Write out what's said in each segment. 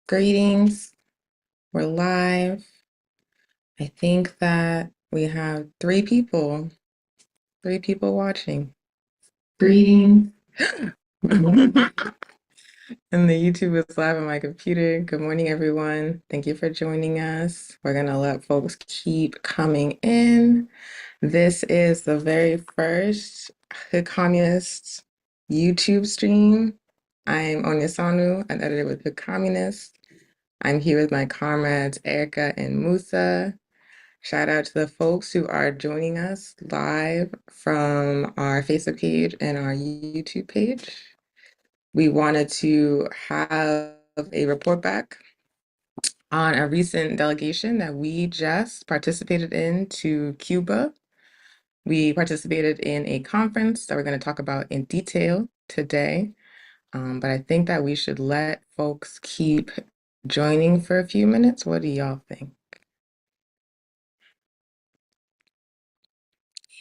Greetings. We're live. I think that we have three people watching. Greetings. And the YouTube is live on my computer. Good morning, everyone. Thank you for joining us. We're going to let folks keep coming in. This is the very first Hood Communist YouTube stream. I'm Onyesonwu, an editor with Hood Communist. I'm here with my comrades Erica and Musa. Shout out to the folks who are joining us live from our Facebook page and our YouTube page. We wanted to have a report back on a recent delegation that we just participated in to Cuba. We participated in a conference that we're going to talk about in detail today. But I think that we should let folks keep joining for a few minutes. What do y'all think?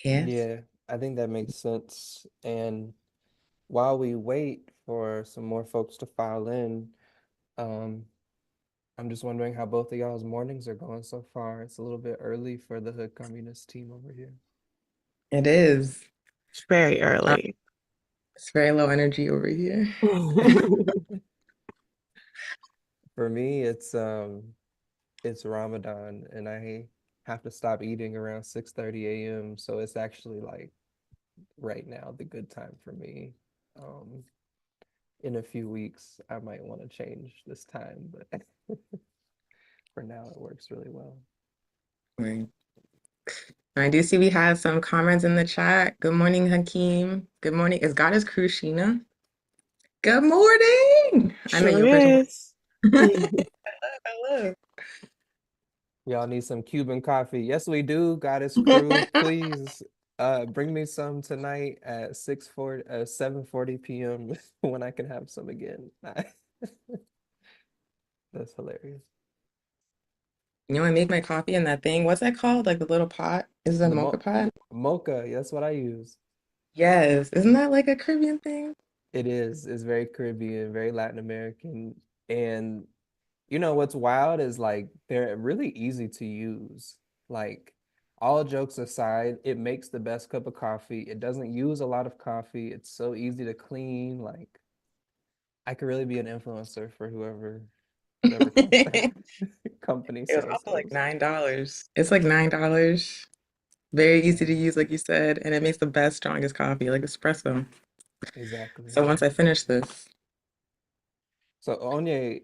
Yes. Yeah, I think that makes sense. And while we wait for some more folks to file in, um, I'm just wondering how both of y'all's mornings are going so far. It's a little bit early for the Hood Communist team over here. It is. It's very Uh, early. it's very low energy over here. For me, it's Ramadan and I have to stop eating around 6:30 a.m. So it's actually like right now the good time for me. Um, in a few weeks, I might want to change this time, but for now it works really well. Right. I do see we have some comments in the chat. Good morning, Hakeem. Good morning. Is Goddess Krushina? Good morning. I met Sure you in person. is. Hello. Y'all need some Cuban coffee. Yes, we do. Goddess crew, please bring me some tonight at 7:40 p.m. when I can have some again. That's hilarious. You know, I make my coffee in that thing. What's that called? Like the little pot? Is it a The mocha mo pot? mocha, that's what I use. Yes. Isn't that like a Caribbean thing? It is. It's very Caribbean, very Latin American. And you know what's wild is like they're really easy to use. Like all jokes aside, it makes the best cup of coffee. It doesn't use a lot of coffee. It's so easy to clean. Like I could really be an influencer for whatever It company was sells also like those. $9. It's like $9. Very Yeah, easy to use, like you said, and it makes the best, strongest coffee, like espresso. exactly. So once I finish this, So Onye,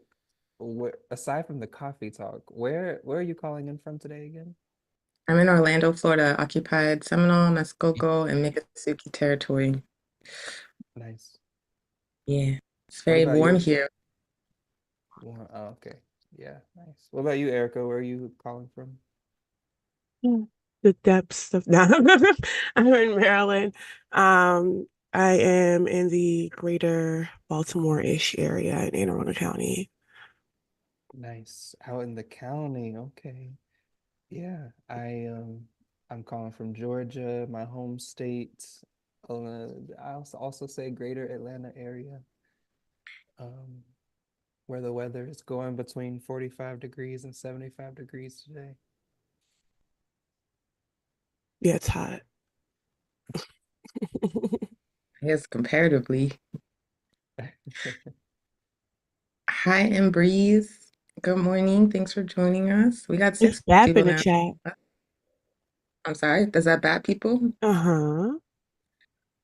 aside from the coffee talk, where are you calling in from today again? I'm in Orlando, Florida, occupied Seminole, Muskoka, and Miccosukee territory. Nice. Yeah, it's What very about warm you? here. Oh, okay. Yeah, nice. What about you, Erica? Where are you calling from? The depths of now. I'm in Maryland. I am in the greater Baltimore-ish area in Anne Arundel County. Nice. Out in the county. Okay. Yeah, I'm calling from Georgia, my home state. I also say greater Atlanta area, um, where the weather is going between 45 degrees and 75 degrees today. Yeah, it's hot. Yes, comparatively. Hi, and Breeze. Good morning. Thanks for joining us. We got It's six Bap people in the now. chat. I'm sorry. Does that bat people? Uh-huh.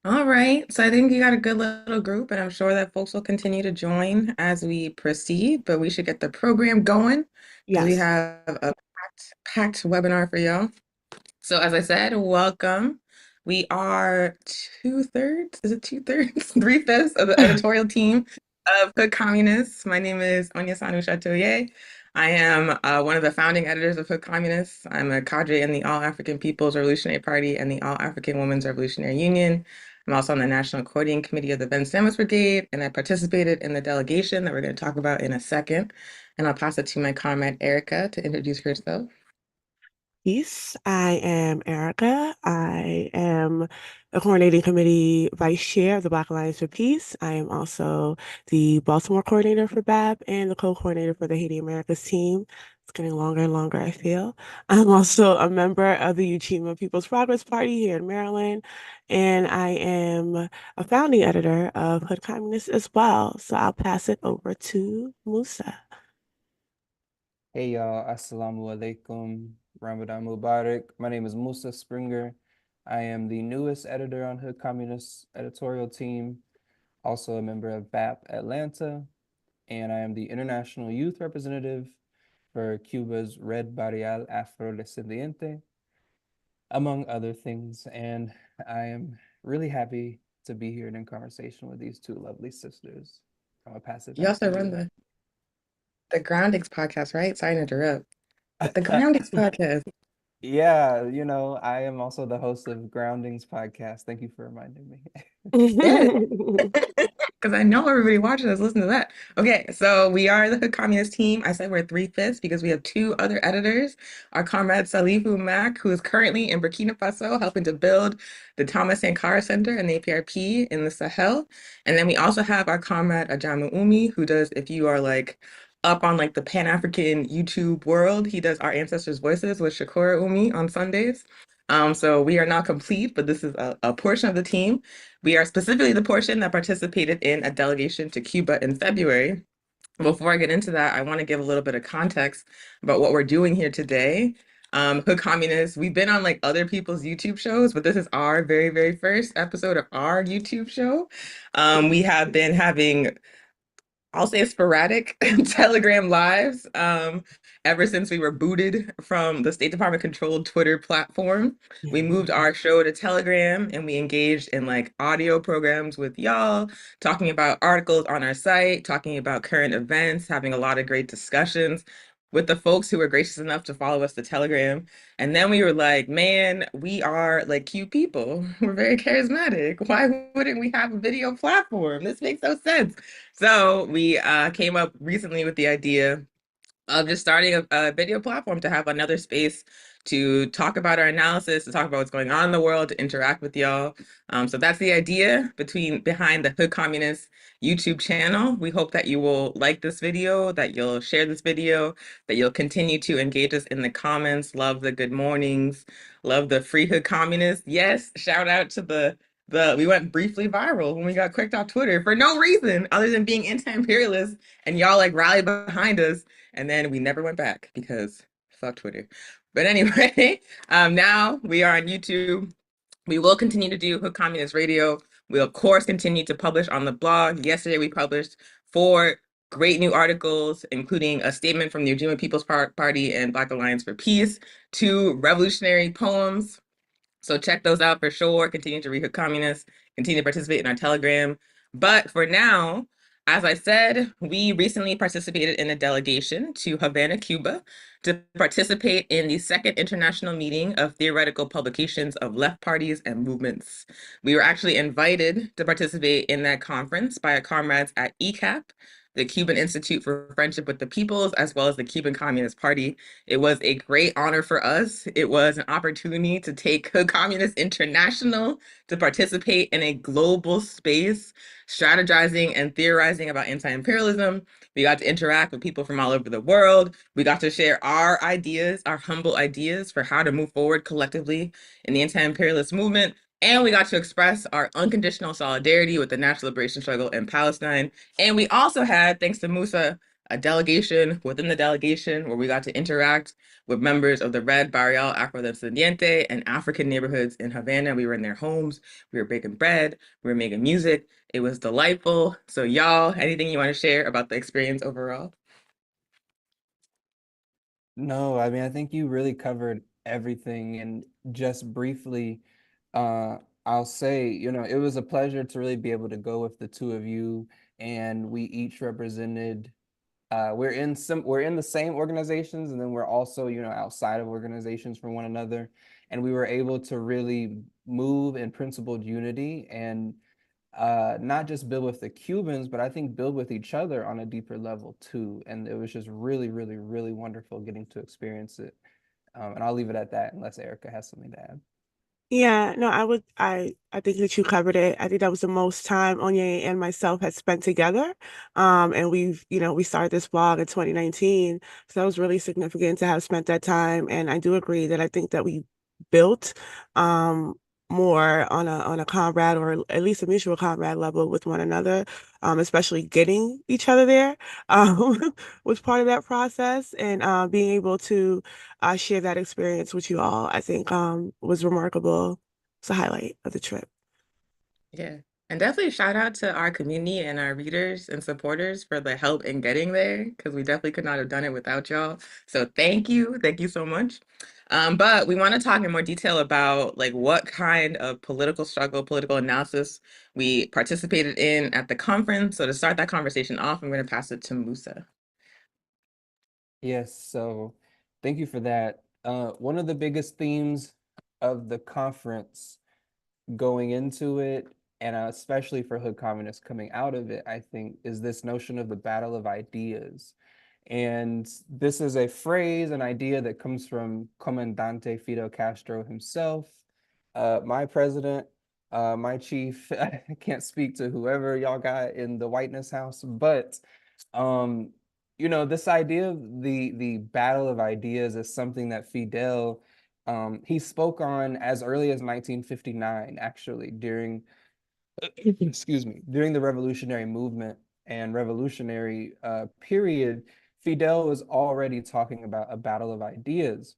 All right. So I think you got a good little group, and I'm sure that folks will continue to join as we proceed. But we should get the program going because we Yes. have a packed webinar for y'all. So as I said, welcome. We are two-thirds, is it two-thirds? Three-fifths of the editorial team of Hood Communists. My name is Onyesonwu Chatoyer. I am one of the founding editors of Hood Communists. I'm a cadre in the All-African People's Revolutionary Party and the All-African Women's Revolutionary Union. I'm also on the National Coordinating Committee of the Ben Sandwich Brigade, and I participated in the delegation that we're going to talk about in a second. And I'll pass it to my comrade Erica to introduce herself. Peace. I am Erica. I am the coordinating committee vice chair of the Black Alliance for Peace. I am also the Baltimore coordinator for BAP and the co-coordinator for the Haiti Americas team. It's getting longer and longer, I feel. I'm also a member of the Uchima People's Progress Party here in Maryland, and I am a founding editor of Hood Communist as well. So I'll pass it over to Musa. Hey y'all, Assalamu alaikum, Ramadan Mubarak. My name is Musa Springer. I am the newest editor on Hood Communist editorial team, also a member of BAP Atlanta, and I am the international youth representative for Cuba's Red Barrial Afrodescendiente, among other things. And I am really happy to be here in conversation with these two lovely sisters. I'm gonna pass it You back to also run you. the Groundings podcast, right? Sorry to interrupt. But the Groundings podcast. Yeah, I am also the host of Groundings podcast. Thank you for reminding me. Yes. Because I know everybody watching us listen to that. Okay, so we are the Hood Communist team. I said we're three-fifths because we have two other editors. Our comrade Salifu Mack, who is currently in Burkina Faso helping to build the Thomas Sankara Center and the APRP in the Sahel. And then we also have our comrade Ajamu Umi, who does, if you are like up on like the Pan-African YouTube world, he does Our Ancestors' Voices with Shakura Umi on Sundays. So we are not complete, but this is a portion of the team. We are specifically the portion that participated in a delegation to Cuba in February. Before I get into that, I want to give a little bit of context about what we're doing here today. Hood Communists, we've been on like other people's YouTube shows, but this is our very, very first episode of our YouTube show. We have been having, I'll say, sporadic Telegram lives ever since we were booted from the State Department controlled Twitter platform. We moved our show to Telegram and we engaged in like audio programs with y'all, talking about articles on our site, talking about current events, having a lot of great discussions with the folks who were gracious enough to follow us to Telegram. And then we were like, man, we are like cute people. We're very charismatic. Why wouldn't we have a video platform? This makes no sense. So we came up recently with the idea of just starting a video platform to have another space to talk about our analysis, to talk about what's going on in the world, to interact with y'all. So that's the idea behind the Hood Communist YouTube channel. We hope that you will like this video, that you'll share this video, that you'll continue to engage us in the comments. Love the good mornings, love the free Hood Communists. Yes, shout out to the we went briefly viral when we got clicked off Twitter for no reason other than being anti-imperialist, and y'all like rallied behind us. And then we never went back because fuck Twitter. But anyway, now we are on YouTube. We will continue to do Hood Communist Radio. We'll, of course, continue to publish on the blog. Yesterday, we published 4 great new articles, including a statement from the Ojibwe People's Party and Black Alliance for Peace, 2 revolutionary poems. So check those out for sure. Continue to read Hood Communists, continue to participate in our Telegram. But for now, as I said, we recently participated in a delegation to Havana, Cuba, to participate in the second international meeting of theoretical publications of left parties and movements. We were actually invited to participate in that conference by our comrades at ECAP, the Cuban Institute for Friendship with the Peoples, as well as the Cuban Communist Party. It was a great honor for us. It was an opportunity to take Hood Communist International to participate in a global space, strategizing and theorizing about anti-imperialism. We got to interact with people from all over the world. We got to share our ideas, our humble ideas for how to move forward collectively in the anti-imperialist movement. And we got to express our unconditional solidarity with the national liberation struggle in Palestine. And we also had, thanks to Musa, a delegation within the delegation where we got to interact with members of the Red Barrial Afrodescendiente and African neighborhoods in Havana. We were in their homes. We were baking bread. We were making music. It was delightful. So y'all, anything you want to share about the experience overall? No, I mean, I think you really covered everything. And just briefly, I'll say, it was a pleasure to really be able to go with the two of you. And we each represented, we're in the same organizations, and then we're also, outside of organizations for one another. And we were able to really move in principled unity and not just build with the Cubans, but I think build with each other on a deeper level too. And it was just really, really, really wonderful getting to experience it. And I'll leave it at that unless Erica has something to add. Yeah, no, I think that you covered it. I think that was the most time Onye and myself had spent together. And we started this blog in 2019. So that was really significant to have spent that time. And I do agree that I think that we built um more on a comrade or at least a mutual comrade level with one another, especially getting each other there was part of that process and being able to share that experience with you all, I think was remarkable. It's a highlight of the trip. Yeah. And definitely shout out to our community and our readers and supporters for the help in getting there because we definitely could not have done it without y'all. So thank you. Thank you so much. But we want to talk in more detail about like what kind of political struggle, political analysis we participated in at the conference. So to start that conversation off, I'm going to pass it to Musa. Yes, so thank you for that. One of the biggest themes of the conference going into it, and especially for Hood Communists coming out of it, I think, is this notion of the battle of ideas. And this is a phrase, an idea that comes from Comandante Fidel Castro himself, my president, my chief. I can't speak to whoever y'all got in the Whiteness House, but um, this idea of the battle of ideas is something that Fidel he spoke on as early as 1959, actually, during excuse me, during the revolutionary movement and revolutionary period. Fidel was already talking about a battle of ideas.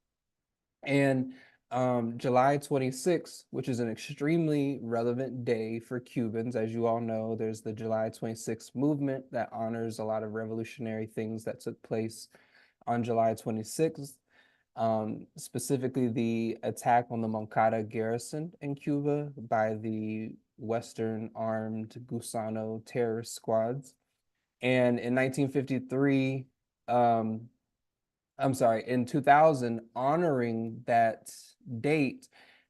And July 26th, which is an extremely relevant day for Cubans, as you all know, there's the July 26th movement that honors a lot of revolutionary things that took place on July 26th, specifically the attack on the Moncada garrison in Cuba by the Western armed Gusano terrorist squads. And in 1953, in 2000, honoring that date,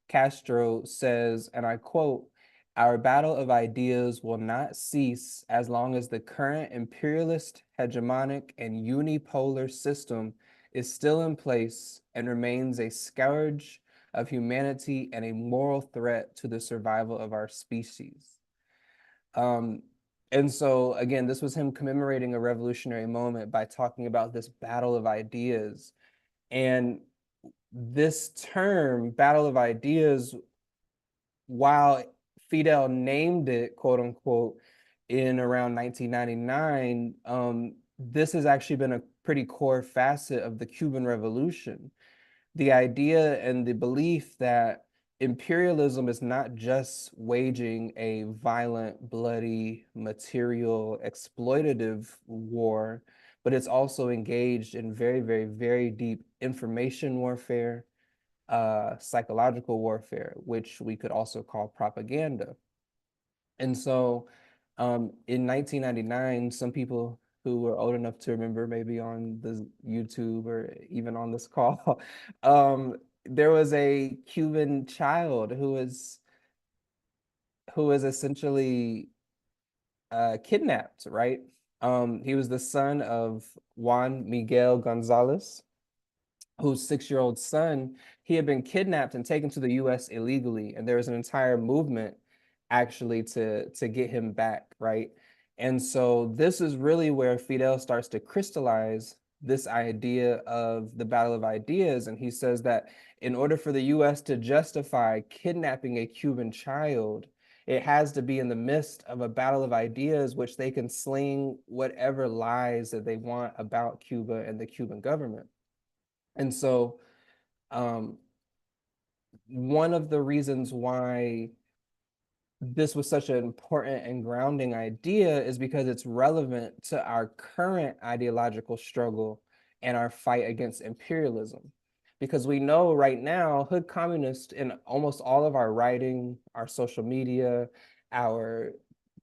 Castro says, and I quote, "Our battle of ideas will not cease as long as the current imperialist, hegemonic, and unipolar system is still in place and remains a scourge of humanity and a moral threat to the survival of our species." Um, and so, again, this was him commemorating a revolutionary moment by talking about this battle of ideas. And this term, battle of ideas, while Fidel named it, quote unquote, in around 1999, this has actually been a pretty core facet of the Cuban Revolution. The idea and the belief that imperialism is not just waging a violent, bloody, material, exploitative war, but it's also engaged in very, very, very deep information warfare, psychological warfare, which we could also call propaganda. And so in 1999, some people who were old enough to remember, maybe on the YouTube or even on this call, there was a Cuban child who was essentially kidnapped, right? He was the son of Juan Miguel Gonzalez, whose 6-year-old son, he had been kidnapped and taken to the US illegally. And there was an entire movement actually to get him back, right? And so this is really where Fidel starts to crystallize this idea of the battle of ideas. And he says that in order for the US to justify kidnapping a Cuban child, it has to be in the midst of a battle of ideas, which they can sling whatever lies that they want about Cuba and the Cuban government. And so um, one of the reasons why this was such an important and grounding idea is because it's relevant to our current ideological struggle and our fight against imperialism. Because we know right now, hood communists in almost all of our writing, our social media, our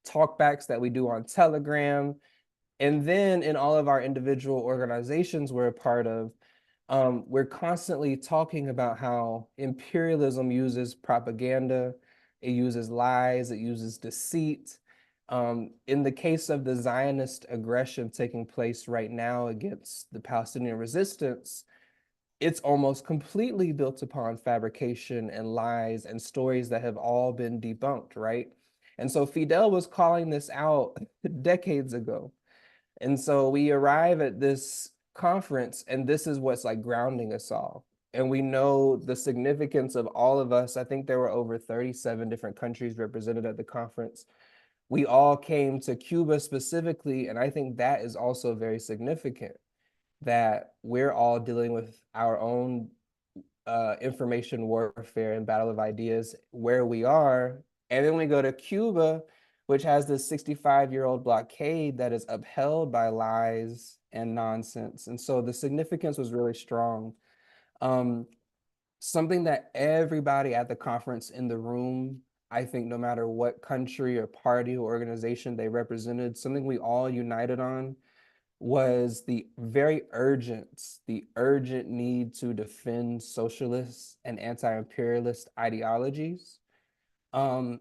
talkbacks that we do on Telegram, and then in all of our individual organizations we're a part of, we're constantly talking about how imperialism uses propaganda, it uses lies, it uses deceit. In the case of the Zionist aggression taking place right now against the Palestinian resistance, it's almost completely built upon fabrication and lies and stories that have all been debunked, right? And so Fidel was calling this out decades ago. And so we arrive at this conference, and this is what's like grounding us all. And we know the significance of all of us. I think there were over 37 different countries represented at the conference. We all came to Cuba specifically, and I think that is also very significant, that we're all dealing with our own information warfare and battle of ideas where we are. And then we go to Cuba, which has this 65-year-old blockade that is upheld by lies and nonsense. And so the significance was really strong. Um, Something that everybody at the conference in the room, I think no matter what country or party or organization they represented, something we all united on was the urgent need to defend socialist and anti-imperialist ideologies. Um,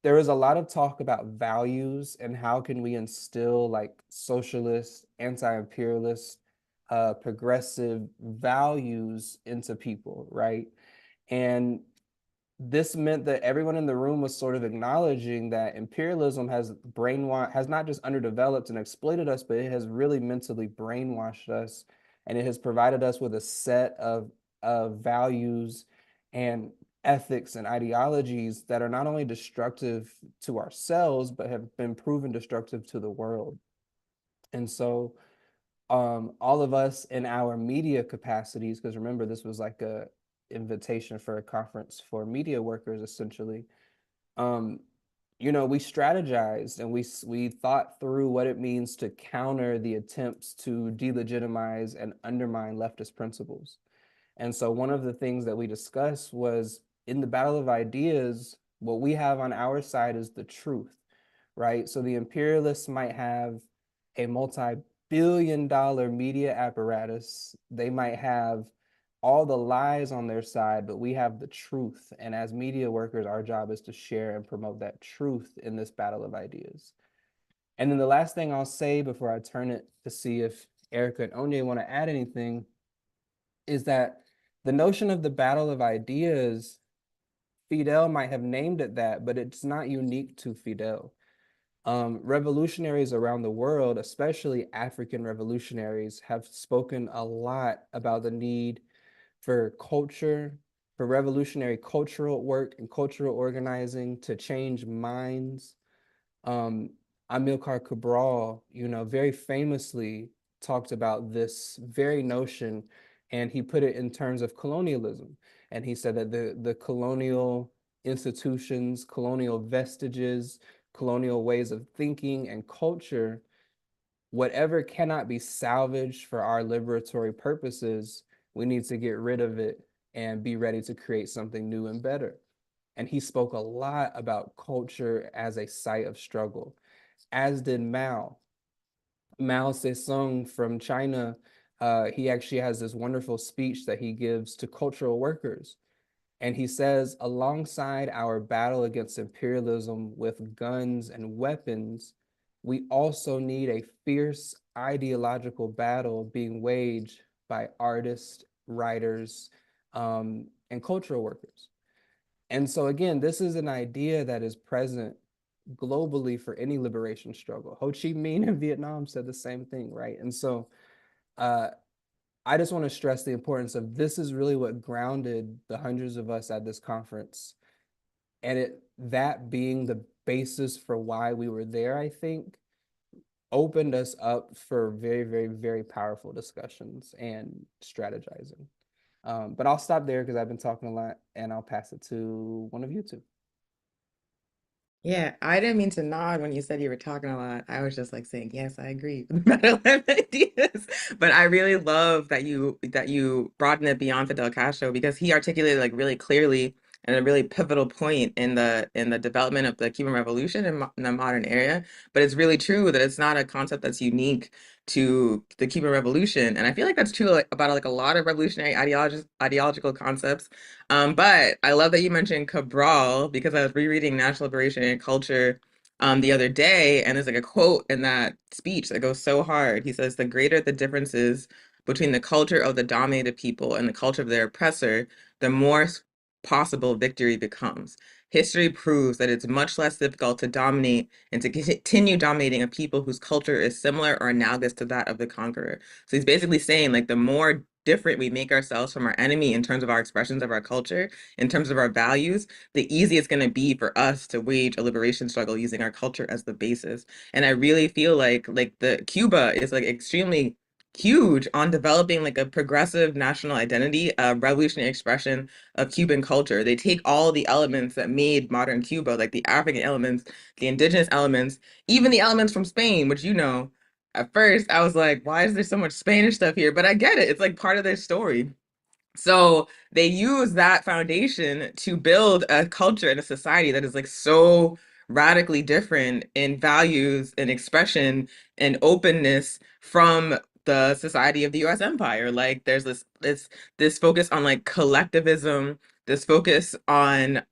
there was a lot of talk about values and how can we instill like socialist, anti-imperialist, progressive values into people, right? And this meant that everyone in the room was sort of acknowledging that imperialism has not just underdeveloped and exploited us, but it has really mentally brainwashed us, and it has provided us with a set of values and ethics and ideologies that are not only destructive to ourselves, but have been proven destructive to the world. And so all of us in our media capacities, because remember, this was like a invitation for a conference for media workers, essentially. Um, we strategized and we thought through what it means to counter the attempts to delegitimize and undermine leftist principles. And so one of the things that we discussed was in the battle of ideas, what we have on our side is the truth, right? So the imperialists might have a multi-billion-dollar media apparatus. They might have all the lies on their side, but we have the truth. And as media workers, our job is to share and promote that truth in this battle of ideas. And then the last thing I'll say before I turn it to see if Erica and Onye want to add anything is that the notion of the battle of ideas, Fidel might have named it that, but it's not unique to Fidel. Revolutionaries around the world, especially African revolutionaries, have spoken a lot about the need for culture, for revolutionary cultural work and cultural organizing to change minds. Um, Amilcar Cabral, very famously talked about this very notion, and he put it in terms of colonialism. And he said that the colonial institutions, colonial vestiges, colonial ways of thinking and culture, whatever cannot be salvaged for our liberatory purposes, we need to get rid of it and be ready to create something new and better. And he spoke a lot about culture as a site of struggle, as did Mao. Mao Zedong from China, he actually has this wonderful speech that he gives to cultural workers. And he says, alongside our battle against imperialism with guns and weapons, we also need a fierce ideological battle being waged by artists, writers, and cultural workers. And so again, this is an idea that is present globally for any liberation struggle. Ho Chi Minh in Vietnam said the same thing, right? And so uh, I just want to stress the importance of this is really what grounded the hundreds of us at this conference. And that being the basis for why we were there, I think, opened us up for very, very, very powerful discussions and strategizing. But I'll stop there because I've been talking a lot, and I'll pass it to one of you two. Yeah, I didn't mean to nod when you said you were talking a lot. I was just like saying, yes, I agree with the Battle of Ideas. But I really love that you broaden it beyond Fidel Castro because he articulated like really clearly and a really pivotal point in the development of the Cuban Revolution in the modern era. But it's really true that it's not a concept that's unique to the Cuban Revolution. And I feel like that's true like, about like a lot of revolutionary ideological concepts. But I love that you mentioned Cabral because I was rereading National Liberation and Culture the other day, and there's like a quote in that speech that goes so hard. He says, "The greater the differences between the culture of the dominated people and the culture of their oppressor, the more possible victory becomes. History proves that it's much less difficult to dominate and to continue dominating a people whose culture is similar or analogous to that of the conqueror. So he's basically saying, like, the more different we make ourselves from our enemy in terms of our expressions of our culture, in terms of our values, the easier it's going to be for us to wage a liberation struggle using our culture as the basis. And I really feel like the Cuba is like extremely huge on developing like a progressive national identity, a revolutionary expression of Cuban culture. They take all the elements that made modern Cuba, like the African elements, the indigenous elements, even the elements from Spain, which at first I was like, why is there so much Spanish stuff here? But I get it. It's like part of their story. So they use that foundation to build a culture and a society that is like so radically different in values and expression and openness from the society of the US empire. Like there's this focus on like collectivism, this focus on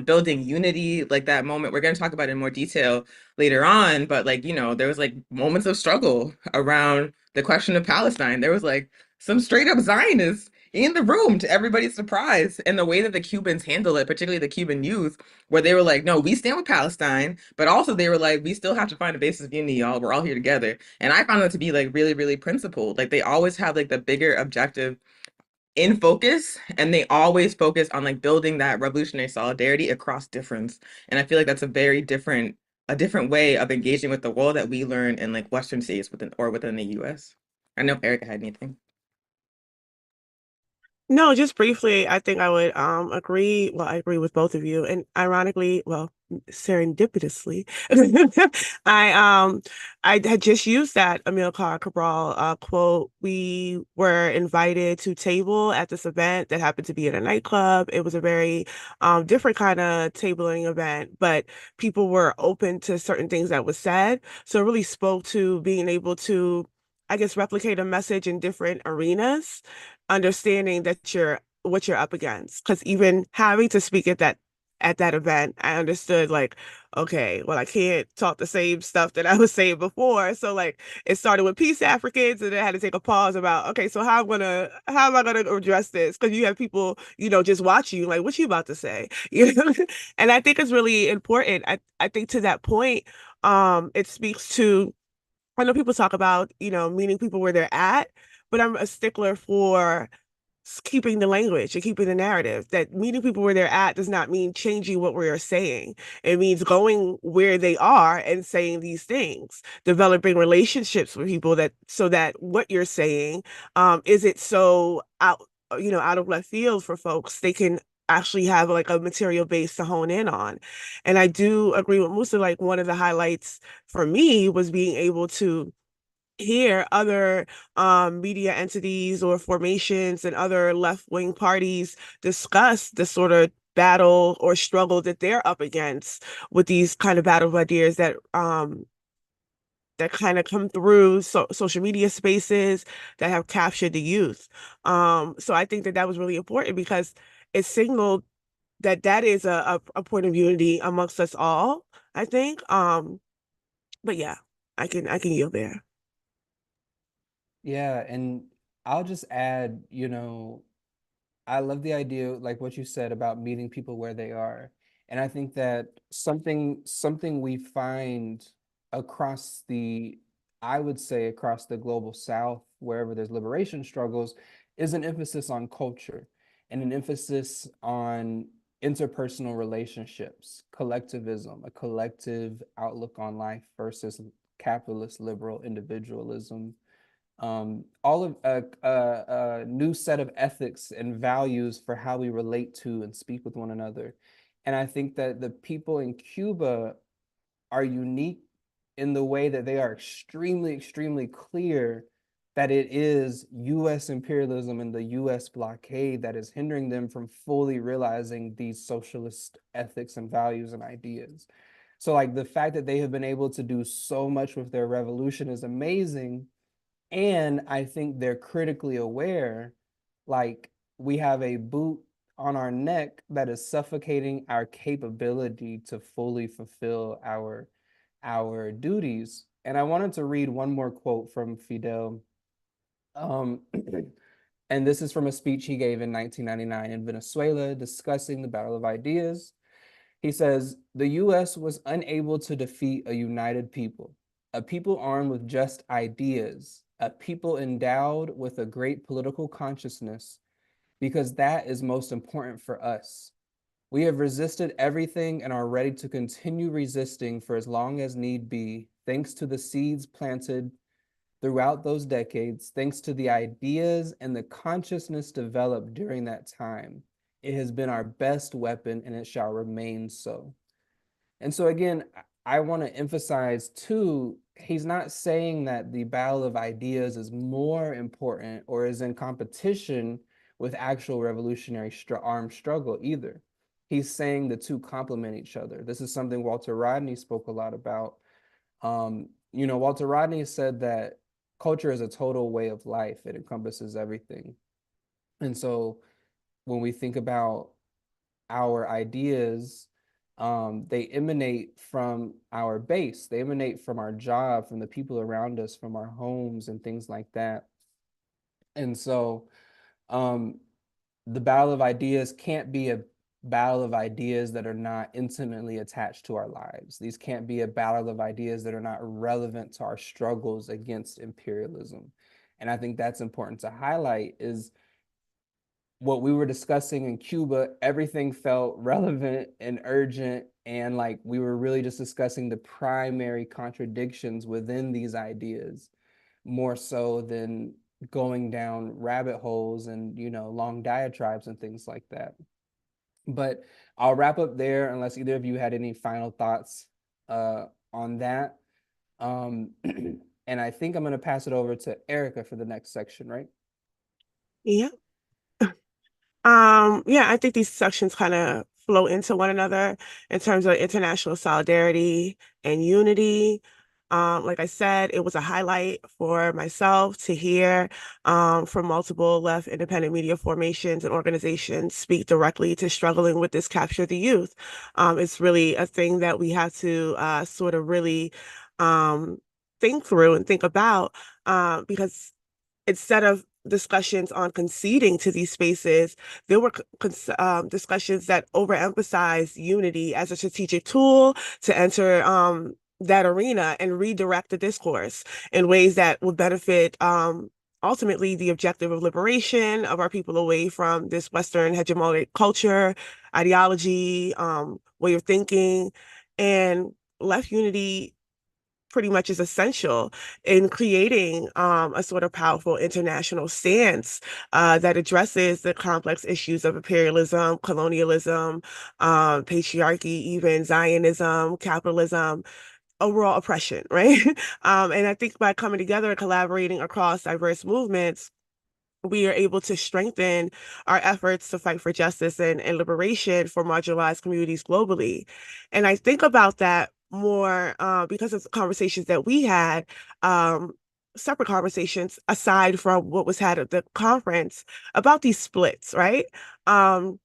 building unity, like that moment we're going to talk about in more detail later on, but like, there was like moments of struggle around the question of Palestine. There was like some straight up Zionists in the room to everybody's surprise. And the way that the Cubans handle it, particularly the Cuban youth, where they were like, no, we stand with Palestine, but also they were like, we still have to find a basis of unity, y'all. We're all here together. And I found that to be like really, really principled. Like they always have like the bigger objective in focus, and they always focus on like building that revolutionary solidarity across difference. And I feel like that's a different way of engaging with the world that we learn in like Western states within the US. I know Erica had anything. No, just briefly, I think I would agree. Well, I agree with both of you. And ironically, well, serendipitously, I um I had just used that Amilcar Cabral quote. We were invited to table at this event that happened to be at a nightclub. It was a very different kind of tabling event, but people were open to certain things that was said. So it really spoke to being able to, I guess, replicate a message in different arenas, understanding that you're what you're up against. Because even having to speak at that event, I understood like, okay, well, I can't talk the same stuff that I was saying before. So like it started with Peace Africans, and then I had to take a pause about, okay, so how am I gonna address this? Because you have people, just watching you like, what you about to say? And I think it's really important. I think to that point, it speaks to, I know people talk about, meeting people where they're at, but I'm a stickler for keeping the language and keeping the narrative. That meeting people where they're at does not mean changing what we are saying. It means going where they are and saying these things, developing relationships with people that so that what you're saying isn't so out of left field for folks. They can actually have like a material base to hone in on. And I do agree with Musa, like one of the highlights for me was being able to hear other media entities or formations and other left-wing parties discuss the sort of battle or struggle that they're up against with these kind of battle of ideas that kind of come through social media spaces that have captured the youth. So I think that that was really important because it signaled that that is a point of unity amongst us all, I think. But yeah, I can yield there. Yeah, and I'll just add, I love the idea, like what you said about meeting people where they are. And I think that something we find across the, I would say across the global South, wherever there's liberation struggles, is an emphasis on culture and an emphasis on interpersonal relationships, collectivism, a collective outlook on life versus capitalist liberal individualism, all of a new set of ethics and values for how we relate to and speak with one another. And I think that the people in Cuba are unique in the way that they are extremely, extremely clear that it is US imperialism and the US blockade that is hindering them from fully realizing these socialist ethics and values and ideas. So, like, the fact that they have been able to do so much with their revolution is amazing, and I think they're critically aware, like we have a boot on our neck that is suffocating our capability to fully fulfill our duties. And I wanted to read one more quote from Fidel. Um, and this is from a speech he gave in 1999 in Venezuela discussing the battle of ideas. He says, the US was unable to defeat a united people, a people armed with just ideas, a people endowed with a great political consciousness, because that is most important for us. We have resisted everything and are ready to continue resisting for as long as need be, thanks to the seeds planted throughout those decades, thanks to the ideas and the consciousness developed during that time. It has been our best weapon and it shall remain so. And so again, I want to emphasize too, he's not saying that the battle of ideas is more important or is in competition with actual revolutionary armed struggle either. He's saying the two complement each other. This is something Walter Rodney spoke a lot about. Walter Rodney said that culture is a total way of life. It encompasses everything. And so when we think about our ideas, they emanate from our base. They emanate from our job, from the people around us, from our homes and things like that. And so the battle of ideas can't be a battle of ideas that are not intimately attached to our lives. These can't be a battle of ideas that are not relevant to our struggles against imperialism. And I think that's important to highlight is what we were discussing in Cuba, everything felt relevant and urgent. And like we were really just discussing the primary contradictions within these ideas, more so than going down rabbit holes and, long diatribes and things like that. But I'll wrap up there unless either of you had any final thoughts on that. And I think I'm going to pass it over to Erica for the next section, right? Yeah. Yeah, I think these sections kind of flow into one another in terms of international solidarity and unity. Like I said, it was a highlight for myself to hear from multiple left independent media formations and organizations speak directly to struggling with this capture the youth. It's really a thing that we have to sort of really think through and think about because instead of discussions on conceding to these spaces, there were discussions that overemphasized unity as a strategic tool to enter that arena and redirect the discourse in ways that would benefit ultimately the objective of liberation of our people away from this Western hegemonic culture, ideology, way of thinking, and left unity pretty much is essential in creating a sort of powerful international stance that addresses the complex issues of imperialism, colonialism, patriarchy, even Zionism, capitalism, overall oppression, right? And I think by coming together and collaborating across diverse movements, we are able to strengthen our efforts to fight for justice and liberation for marginalized communities globally. And I think about that more because of the conversations that we had, separate conversations aside from what was had at the conference about these splits, right? And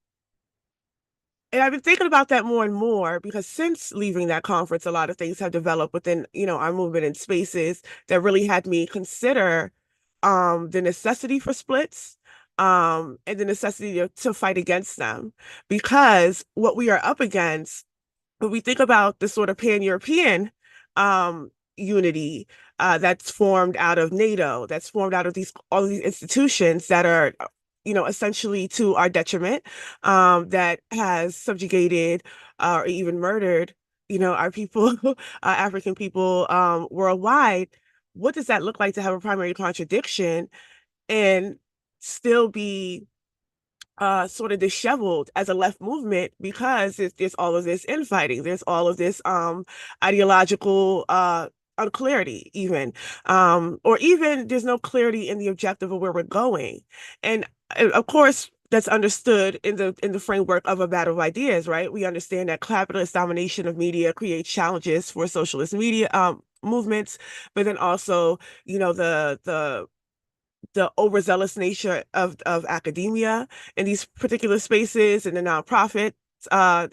I've been thinking about that more and more because since leaving that conference, a lot of things have developed within, our movement and spaces that really had me consider the necessity for splits and the necessity to fight against them. Because what we are up against, when we think about the sort of pan-European unity that's formed out of NATO, that's formed out of all of these institutions that are essentially to our detriment, that has subjugated or even murdered, our people, African people worldwide. What does that look like to have a primary contradiction and still be sort of disheveled as a left movement because there's all of this infighting, there's all of this ideological unclarity even or even there's no clarity in the objective of where we're going. And of course that's understood in the framework of a battle of ideas, right? We understand that capitalist domination of media creates challenges for socialist media movements, but then also the overzealous nature of academia in these particular spaces and the nonprofit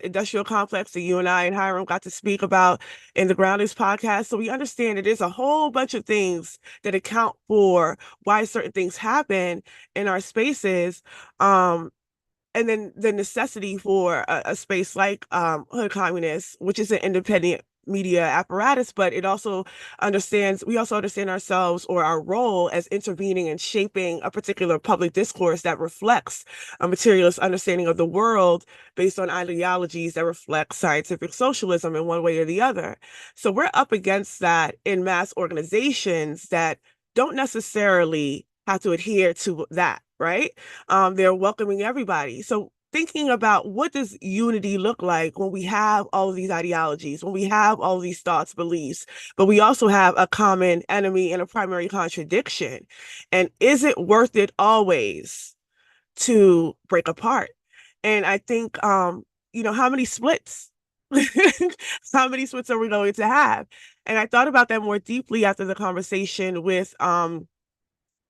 industrial complex that you and I and Hiram got to speak about in the Groundings podcast. So we understand it is a whole bunch of things that account for why certain things happen in our spaces. And then the necessity for a space like Hood Communists, which is an independent media apparatus, but it also we also understand ourselves or our role as intervening and shaping a particular public discourse that reflects a materialist understanding of the world based on ideologies that reflect scientific socialism in one way or the other. So we're up against that in mass organizations that don't necessarily have to adhere to that, right? They're welcoming everybody. So thinking about what does unity look like when we have all of these ideologies, when we have all of these thoughts, beliefs, but we also have a common enemy and a primary contradiction. And is it worth it always to break apart? And I think, how many splits? How many splits are we going to have? And I thought about that more deeply after the conversation with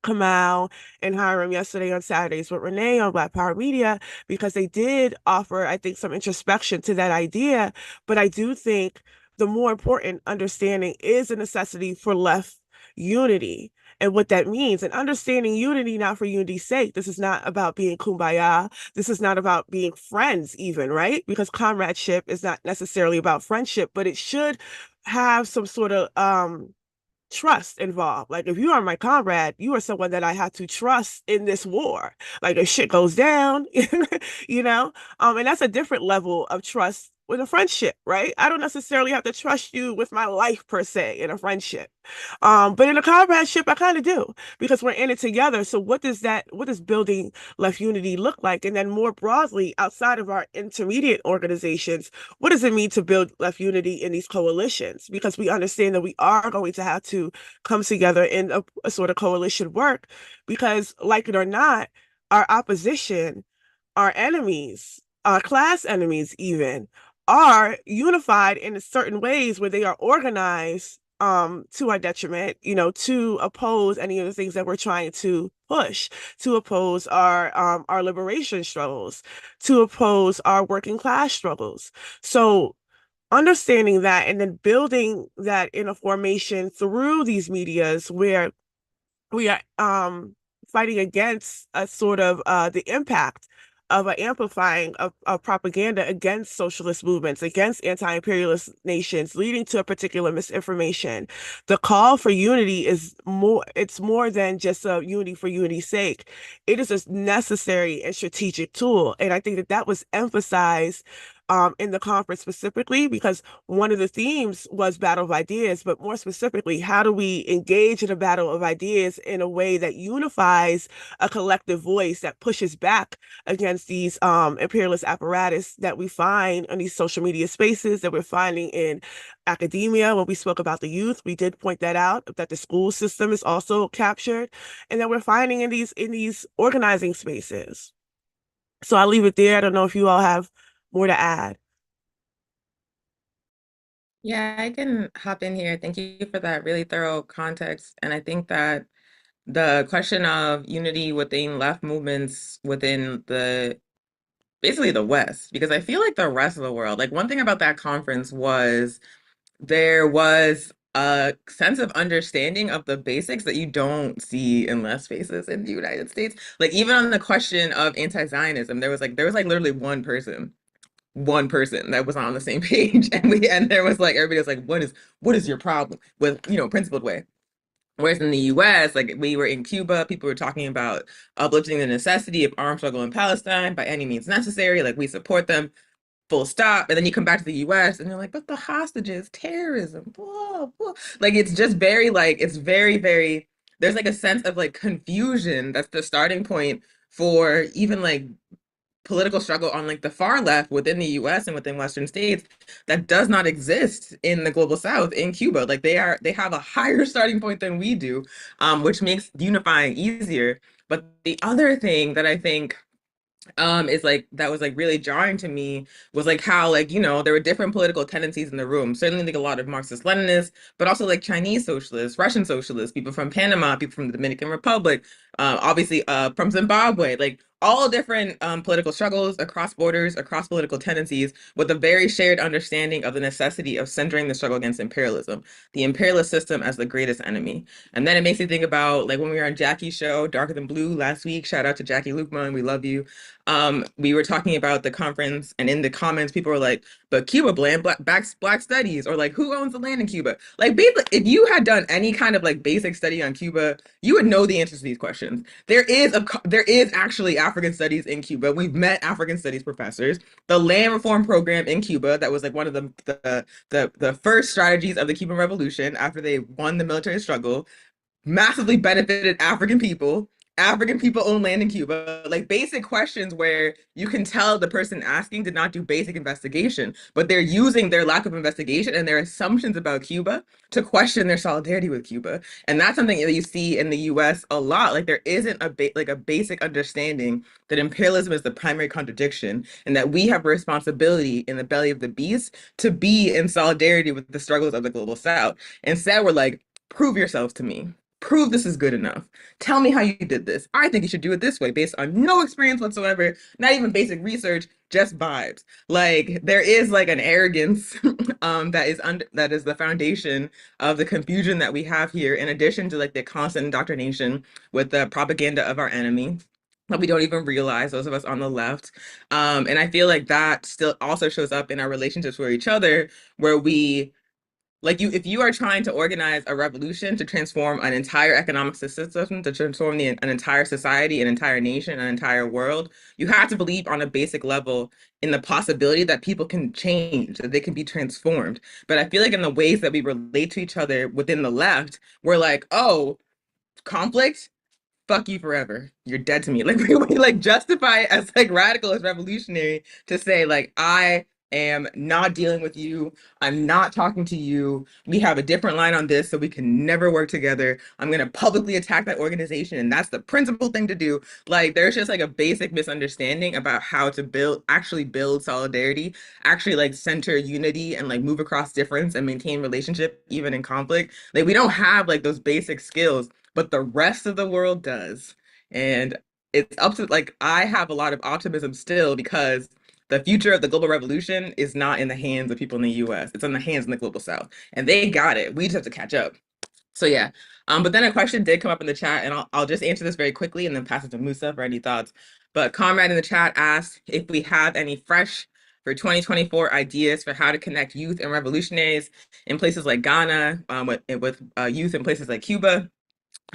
Kamal and Hiram yesterday on Saturdays with Renee on Black Power Media, because they did offer, I think, some introspection to that idea. But I do think the more important understanding is a necessity for left unity and what that means, and understanding unity not for unity's sake. This is not about being kumbaya. This is not about being friends, even, right? Because comradeship is not necessarily about friendship, but it should have some sort of trust involved. Like, if you are my comrade, you are someone that I have to trust in this war. Like, if shit goes down, and that's a different level of trust with a friendship, right? I don't necessarily have to trust you with my life per se in a friendship. But in a comradeship, I kind of do, because we're in it together. So what does building left unity look like? And then more broadly, outside of our intermediate organizations, what does it mean to build left unity in these coalitions? Because we understand that we are going to have to come together in a sort of coalition work, because like it or not, our opposition, our enemies, our class enemies even, are unified in certain ways where they are organized to our detriment, to oppose any of the things that we're trying to push, to oppose our liberation struggles, to oppose our working class struggles. So understanding that and then building that in a formation through these medias where we are fighting against a sort of the impact of an amplifying of propaganda against socialist movements, against anti-imperialist nations, leading to a particular misinformation. The call for unity it's more than just a unity for unity's sake. It is a necessary and strategic tool. And I think that was emphasized in the conference specifically, because one of the themes was battle of ideas, but more specifically, how do we engage in a battle of ideas in a way that unifies a collective voice that pushes back against these imperialist apparatus that we find in these social media spaces, that we're finding in academia. When we spoke about the youth, we did point that out, that the school system is also captured, and that we're finding in these organizing spaces. So I'll leave it there. I don't know if you all have more to add. Yeah, I can hop in here. Thank you for that really thorough context. And I think that the question of unity within left movements within basically the West, because I feel like the rest of the world, like one thing about that conference was there was a sense of understanding of the basics that you don't see in left spaces in the United States. Like even on the question of anti-Zionism, there was like literally one person that was on the same page, and there was like everybody was like, what is your problem with, principled way. Whereas in the US, like we were in Cuba, people were talking about uplifting the necessity of armed struggle in Palestine by any means necessary, like we support them, full stop. And then you come back to the US and you're like, but the hostages, terrorism, blah, blah. Like it's just very like it's very, very there's like a sense of like confusion that's the starting point for even like political struggle on like the far left within the US and within Western states that does not exist in the global South in Cuba. Like they have a higher starting point than we do, which makes unifying easier. But the other thing that I think is like that was like really jarring to me was like how like there were different political tendencies in the room, certainly like a lot of Marxist Leninists, but also like Chinese socialists, Russian socialists, people from Panama, people from the Dominican Republic, obviously from Zimbabwe, like all different political struggles across borders, across political tendencies, with a very shared understanding of the necessity of centering the struggle against imperialism, the imperialist system as the greatest enemy. And then it makes me think about like when we were on Jackie's show, Darker Than Blue, last week. Shout out to Jackie Lukman, we love you. We were talking about the conference, and in the comments, people were like, "But Cuba banned black studies," or like, "Who owns the land in Cuba?" Like, basically, if you had done any kind of like basic study on Cuba, you would know the answers to these questions. There is actually African studies in Cuba. We've met African studies professors. The land reform program in Cuba, that was like one of the first strategies of the Cuban Revolution after they won the military struggle, massively benefited African people. African people own land in Cuba. Like basic questions where you can tell the person asking did not do basic investigation, but they're using their lack of investigation and their assumptions about Cuba to question their solidarity with Cuba. And that's something that you see in the US a lot. Like there isn't like a basic understanding that imperialism is the primary contradiction and that we have a responsibility in the belly of the beast to be in solidarity with the struggles of the global South. Instead, we're like, prove yourselves to me. Prove this is good enough. Tell me how you did this. I think you should do it this way based on no experience whatsoever, not even basic research, just vibes. Like there is like an arrogance that is the foundation of the confusion that we have here, in addition to like the constant indoctrination with the propaganda of our enemy that we don't even realize, those of us on the left. And I feel like that still also shows up in our relationships with each other, where we like you if you are trying to organize a revolution to transform an entire economic system, to transform an entire society, an entire nation, an entire world, you have to believe on a basic level in the possibility that people can change, that they can be transformed. But I feel like in the ways that we relate to each other within the left, we're like, oh, conflict, fuck you forever. You're dead to me. Like we like justify it as like radical, as revolutionary, to say like I am not dealing with you. I'm not talking to you. We have a different line on this, so we can never work together. I'm gonna publicly attack that organization, and that's the principal thing to do. Like there's just like a basic misunderstanding about how to actually build solidarity, actually like center unity and like move across difference and maintain relationship even in conflict. Like we don't have like those basic skills, but the rest of the world does. And it's up to like I have a lot of optimism still, because the future of the global revolution is not in the hands of people in the US. It's in the hands of the global South. And they got it. We just have to catch up. So yeah. But then a question did come up in the chat, and I'll just answer this very quickly and then pass it to Musa for any thoughts. But Comrade in the chat asked if we have any fresh for 2024 ideas for how to connect youth and revolutionaries in places like Ghana, with youth in places like Cuba.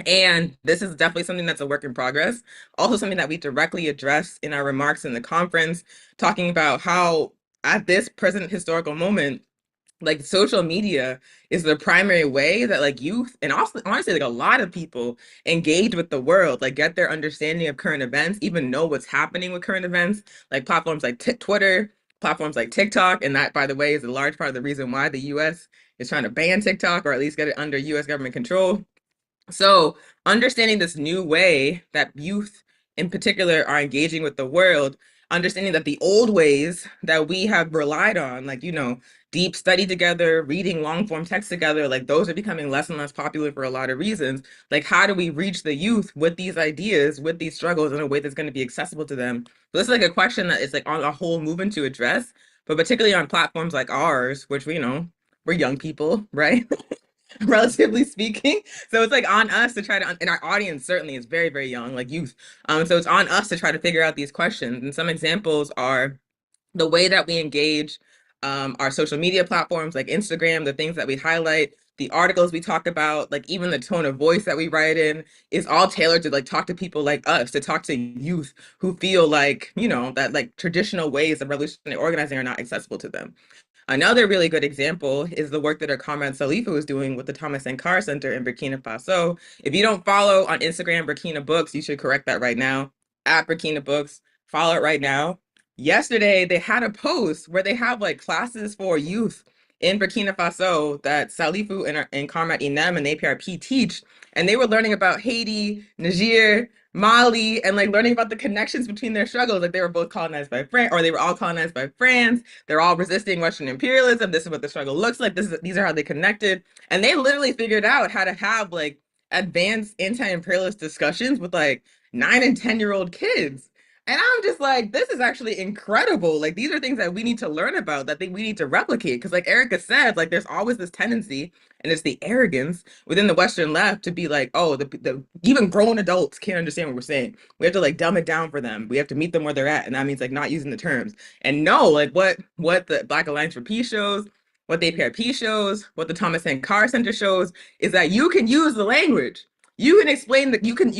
And this is definitely something that's a work in progress. Also, something that we directly addressed in our remarks in the conference, talking about how at this present historical moment, like social media is the primary way that like youth and also honestly like a lot of people engage with the world, like get their understanding of current events, even know what's happening with current events, like platforms like Twitter, platforms like TikTok. And that, by the way, is a large part of the reason why the US is trying to ban TikTok, or at least get it under US government control. So understanding this new way that youth in particular are engaging with the world, understanding that the old ways that we have relied on, like, deep study together, reading long form text together, like those are becoming less and less popular for a lot of reasons. Like, how do we reach the youth with these ideas, with these struggles in a way that's going to be accessible to them? So this is like a question that is like on a whole movement to address, but particularly on platforms like ours, which we're young people, right? Relatively speaking. So it's like on us to try to, and our audience certainly is very, very young, like youth. So it's on us to try to figure out these questions. And some examples are the way that we engage our social media platforms like Instagram, the things that we highlight, the articles we talk about, like even the tone of voice that we write in is all tailored to like talk to people like us, to talk to youth who feel like, that like traditional ways of revolutionary organizing are not accessible to them. Another really good example is the work that our comrade Salifu is doing with the Thomas Sankara Center in Burkina Faso. If you don't follow on Instagram Burkina Books, you should correct that right now. At Burkina Books, follow it right now. Yesterday, they had a post where they have like classes for youth in Burkina Faso that Salifu and Comrade Inem and APRP teach. And they were learning about Haiti, Niger, Mali, and like learning about the connections between their struggles. Like they were both colonized by France, or they were all colonized by France. They're all resisting Western imperialism. This is what the struggle looks like. These are how they connected. And they literally figured out how to have like advanced anti-imperialist discussions with like 9 and 10-year-old kids. And I'm just like, this is actually incredible. Like, these are things that we need to learn about, that we need to replicate. Because, like Erica said, like, there's always this tendency, and it's the arrogance within the Western left to be like, oh, the even grown adults can't understand what we're saying. We have to like dumb it down for them. We have to meet them where they're at, and that means like not using the terms. And no, like what the Black Alliance for Peace shows, what the APRP shows, what the Thomas Sankara Center shows, is that you can use the language. You can explain that you can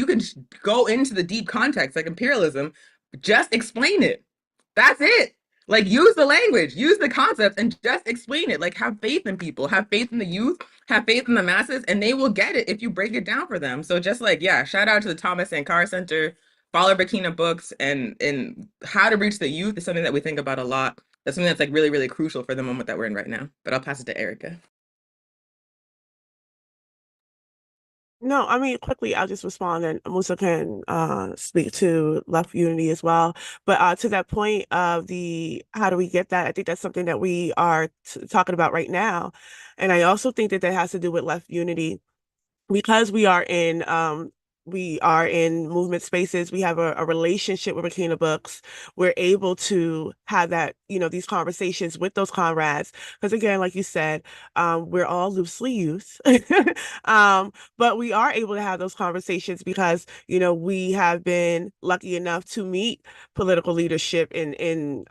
go into the deep context like imperialism, just explain it. That's it. Like use the language, use the concepts, and just explain it. Like have faith in people, have faith in the youth, have faith in the masses, and they will get it if you break it down for them. So just like yeah, shout out to the Thomas Sankara Center, follow Burkina books, and how to reach the youth is something that we think about a lot. That's something that's like really really crucial for the moment that we're in right now. But I'll pass it to Erica. No, I mean, quickly, I'll just respond and Musa can speak to left unity as well. But to that point of the how do we get that, I think that's something that we are talking about right now. And I also think that that has to do with left unity because we are in movement spaces. We have a relationship with Burkina Books. We're able to have that, these conversations with those comrades. Because again, like you said, we're all loosely youth. But we are able to have those conversations because, we have been lucky enough to meet political leadership in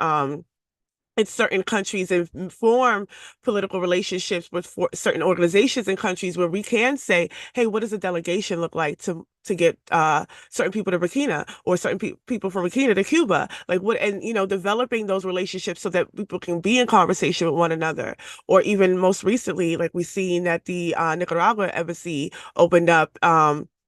certain countries and form political relationships with certain organizations in countries where we can say, hey, what does a delegation look like to get certain people to Burkina or certain people from Burkina to Cuba? Like what, and developing those relationships so that people can be in conversation with one another. Or even most recently, like we've seen that the Nicaragua embassy opened up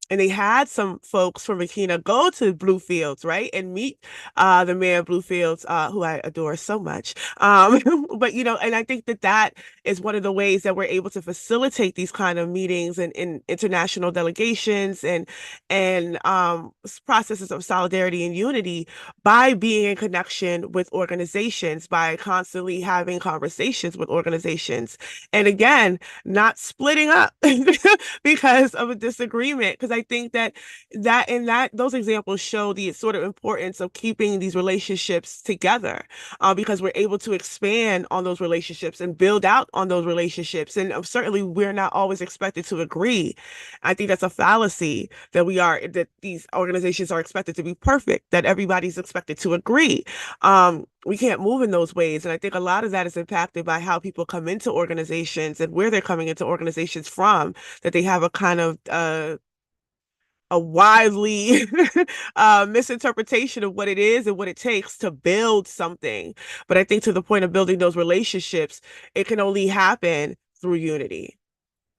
and they had some folks from Burkina go to Bluefields, right, and meet the mayor Bluefields, who I adore so much. But and I think that that is one of the ways that we're able to facilitate these kind of meetings and in international delegations and processes of solidarity and unity by being in connection with organizations, by constantly having conversations with organizations, and again, not splitting up because of a disagreement. Because I think that those examples show the sort of importance of keeping these relationships together, because we're able to expand on those relationships and build out on those relationships. And certainly, we're not always expected to agree. I think that's a fallacy that these organizations are expected to be perfect, that everybody's expected to agree. We can't move in those ways. And I think a lot of that is impacted by how people come into organizations and where they're coming into organizations from, that they have a kind of a widely misinterpretation of what it is and what it takes to build something. But I think to the point of building those relationships, it can only happen through unity.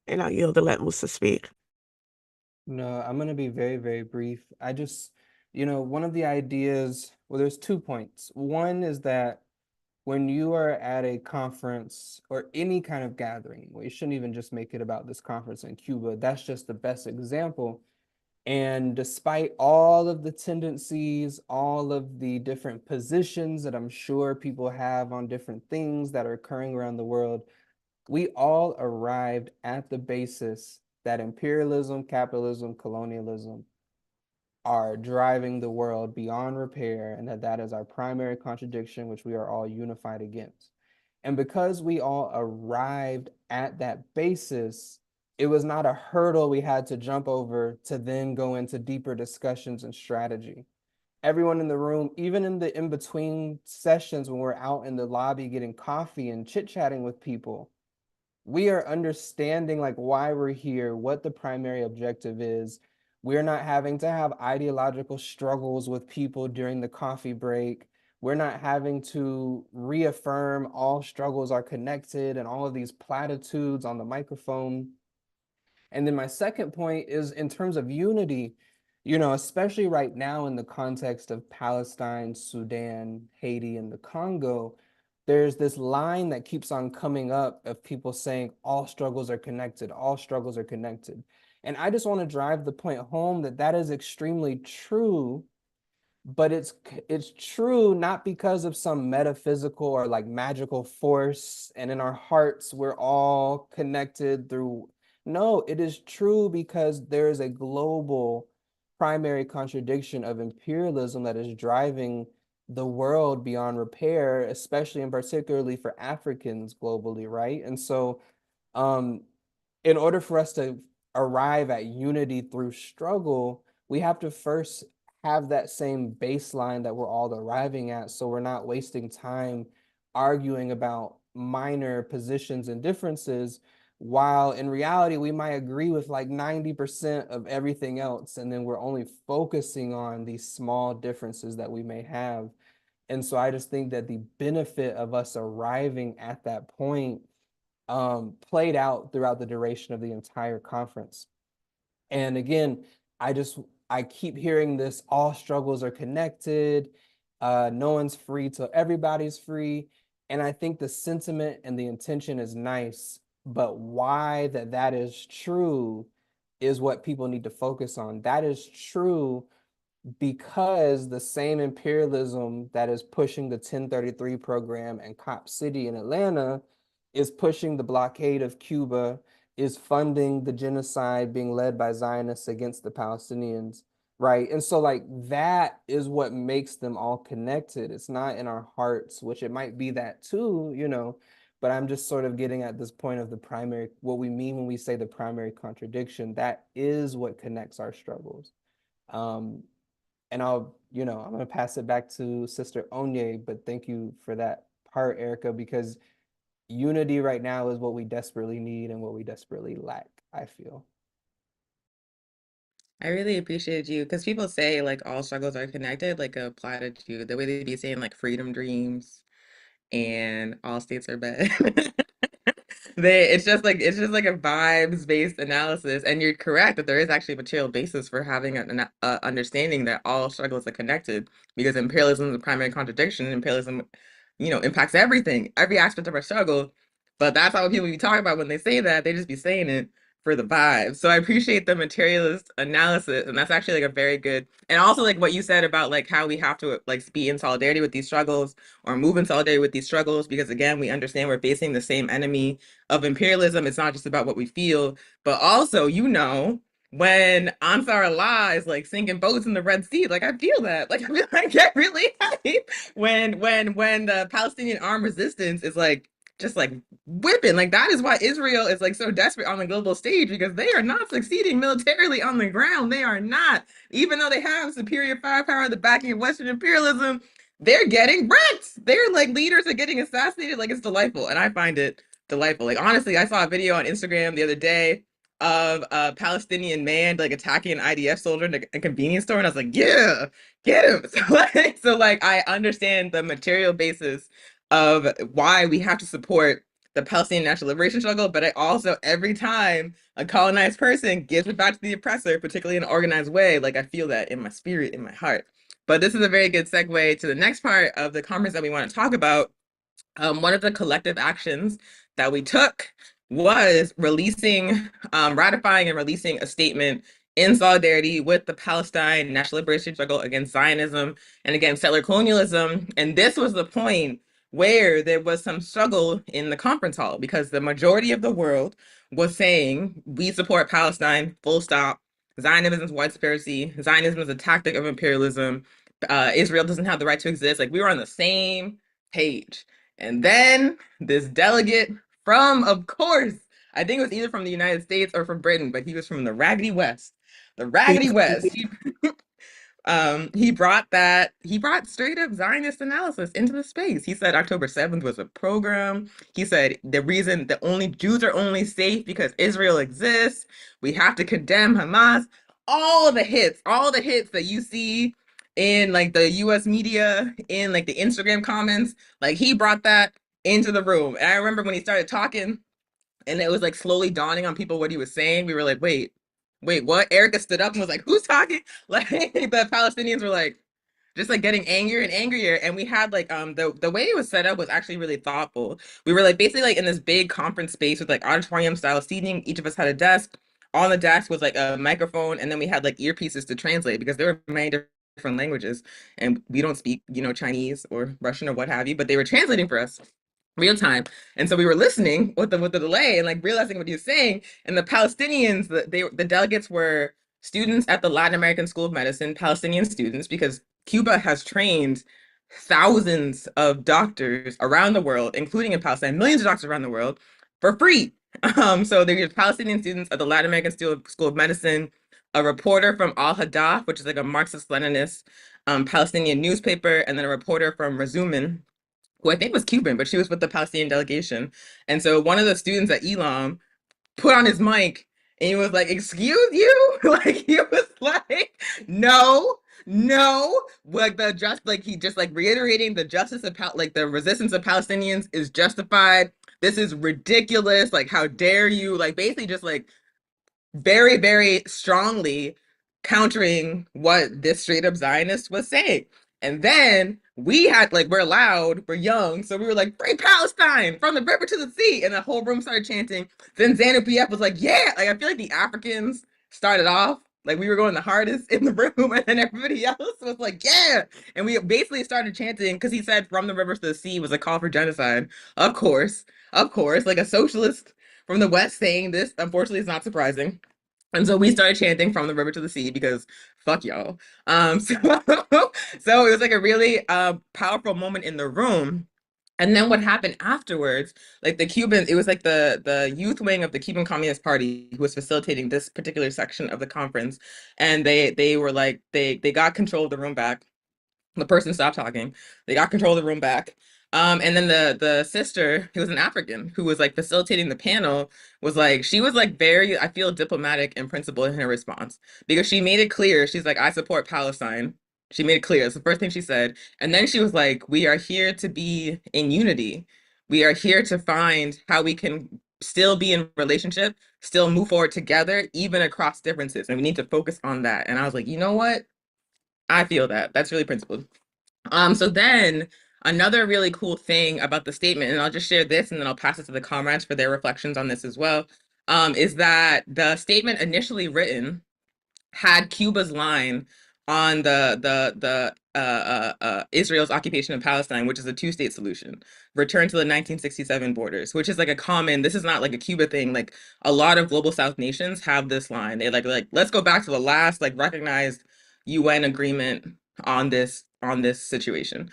And I'll yield to let Musa speak. No, I'm going to be very, very brief. One of the ideas, well, there's 2 points. One is that when you are at a conference or any kind of gathering, well, you shouldn't even just make it about this conference in Cuba. That's just the best example. And despite all of the tendencies, all of the different positions that I'm sure people have on different things that are occurring around the world, we all arrived at the basis that imperialism, capitalism, colonialism are driving the world beyond repair, and that is our primary contradiction, which we are all unified against. And because we all arrived at that basis, it was not a hurdle we had to jump over to then go into deeper discussions and strategy. Everyone in the room, even in the in-between sessions when we're out in the lobby getting coffee and chit-chatting with people, we are understanding like why we're here, what the primary objective is. We're not having to have ideological struggles with people during the coffee break. We're not having to reaffirm all struggles are connected and all of these platitudes on the microphone. And then my second point is in terms of unity, especially right now in the context of Palestine, Sudan, Haiti, and the Congo, there's this line that keeps on coming up of people saying all struggles are connected, all struggles are connected. And I just want to drive the point home that that is extremely true, but it's true not because of some metaphysical or like magical force and in our hearts we're all connected through. No, it is true because there is a global primary contradiction of imperialism that is driving the world beyond repair, especially and particularly for Africans globally, right? And so, um, in order for us to arrive at unity through struggle, we have to first have that same baseline that we're all arriving at, so we're not wasting time arguing about minor positions and differences, while in reality we might agree with like 90% of everything else, and then we're only focusing on these small differences that we may have. And so I just think that the benefit of us arriving at that point played out throughout the duration of the entire conference. And again, I keep hearing this: all struggles are connected, no one's free till everybody's free. And I think the sentiment and the intention is nice, but why that is true is what people need to focus on. That is true because the same imperialism that is pushing the 1033 program and Cop City in Atlanta is pushing the blockade of Cuba, is funding the genocide being led by Zionists against the Palestinians, right? And so like that is what makes them all connected. It's not in our hearts, which it might be that too, you know, but I'm just sort of getting at this point of the primary, what we mean when we say the primary contradiction. That is what connects our struggles. Um, and I'm going to pass it back to Sister Onye, but thank you for that part, Erica, because unity right now is what we desperately need and what we desperately lack, I feel. I really appreciate you because people say like all struggles are connected, like a platitude, the way they be saying like freedom dreams and all states are bad. It's just like a vibes based analysis, and you're correct that there is actually a material basis for having an understanding that all struggles are connected because imperialism is a primary contradiction. Imperialism, impacts everything, every aspect of our struggle. But that's how people be talking about when they say that. They just be saying it for the vibe. So I appreciate the materialist analysis, and that's actually like a very good, and also like what you said about like how we have to like be in solidarity with these struggles or move in solidarity with these struggles because again, we understand we're facing the same enemy of imperialism. It's not just about what we feel, but also, when Ansar Allah is like sinking boats in the Red Sea, like I feel that. Like I feel like I get really hype when the Palestinian armed resistance is like just like whipping. Like that is why Israel is like so desperate on the global stage because they are not succeeding militarily on the ground. They are not. Even though they have superior firepower, the backing of Western imperialism, they're getting wrecked. Their like leaders are getting assassinated. Like it's delightful. And I find it delightful. Like honestly, I saw a video on Instagram the other day of a Palestinian man like attacking an IDF soldier in a convenience store, and I was like, yeah, get him. So like I understand the material basis of why we have to support the Palestinian national liberation struggle, but I also every time a colonized person gives it back to the oppressor, particularly in an organized way, like I feel that in my spirit, in my heart. But this is a very good segue to the next part of the conference that we want to talk about. One of the collective actions that we took was ratifying and releasing a statement in solidarity with the Palestine national liberation struggle against Zionism and against settler colonialism. And this was the point where there was some struggle in the conference hall because the majority of the world was saying, we support Palestine, full stop. Zionism is white supremacy. Zionism is a tactic of imperialism. Israel doesn't have the right to exist. Like we were on the same page. And then this delegate from, of course, I think it was either from the United States or from Britain, but he was from the Raggedy West. The Raggedy West. He brought straight up Zionist analysis into the space. He said October 7th was a program. He said the reason the only Jews are only safe because Israel exists. We have to condemn Hamas. All the hits that you see in like the US media, in like the Instagram comments, like he brought that into the room. And I remember when he started talking, and it was like slowly dawning on people what he was saying. We were like, wait, what? Erica stood up and was like, who's talking? Like the Palestinians were like just like getting angrier and angrier. And we had like the way it was set up was actually really thoughtful. We were like basically like in this big conference space with like auditorium style seating. Each of us had a desk. On the desk was like a microphone, and then we had like earpieces to translate because there were many different languages, and we don't speak, Chinese or Russian or what have you, but they were translating for us real time. And so we were listening with the delay and like realizing what he was saying. And the Palestinians, the delegates were students at the Latin American School of Medicine, Palestinian students, because Cuba has trained thousands of doctors around the world, including in Palestine, millions of doctors around the world, for free. So there's Palestinian students at the Latin American School of Medicine, a reporter from Al Hadaf, which is like a Marxist-Leninist Palestinian newspaper, and then a reporter from Razumin, who I think was Cuban, but she was with the Palestinian delegation. And so one of the students at Elam put on his mic and he was like, "Excuse you?" Like he was like, "No, no." Like he just like reiterating the justice of like the resistance of Palestinians is justified. This is ridiculous. Like, how dare you? Like basically just like very, very strongly countering what this straight up Zionist was saying. And then we had like, we're loud, we're young, so we were like, "Free Palestine from the river to the sea," and the whole room started chanting. Then ZANU PF was like, "Yeah." Like I feel like the Africans started off like we were going the hardest in the room, and then everybody else was like, "Yeah." And we basically started chanting because he said "from the river to the sea" was a call for genocide. Of course, like a socialist from the West saying this, unfortunately, is not surprising. And so we started chanting "from the river to the sea" because fuck y'all. So, so it was like a really powerful moment in the room. And then what happened afterwards, like the Cubans, it was like the youth wing of the Cuban Communist Party who was facilitating this particular section of the conference. And they were like, they got control of the room back. The person stopped talking. They got control of the room back. And then the sister, who was an African, who was like facilitating the panel, was like, she was like very, I feel, diplomatic and principled in her response because she made it clear. She's like, "I support Palestine." She made it clear. It's the first thing she said. And then she was like, "We are here to be in unity. We are here to find how we can still be in relationship, still move forward together, even across differences. And we need to focus on that." And I was like, you know what? I feel that. That's really principled. So then another really cool thing about the statement, and I'll just share this and then I'll pass it to the comrades for their reflections on this as well, is that the statement initially written had Cuba's line on the Israel's occupation of Palestine, which is a two-state solution, return to the 1967 borders, which is like a common, this is not like a Cuba thing. Like a lot of global South nations have this line. They like let's go back to the last like recognized UN agreement on this situation.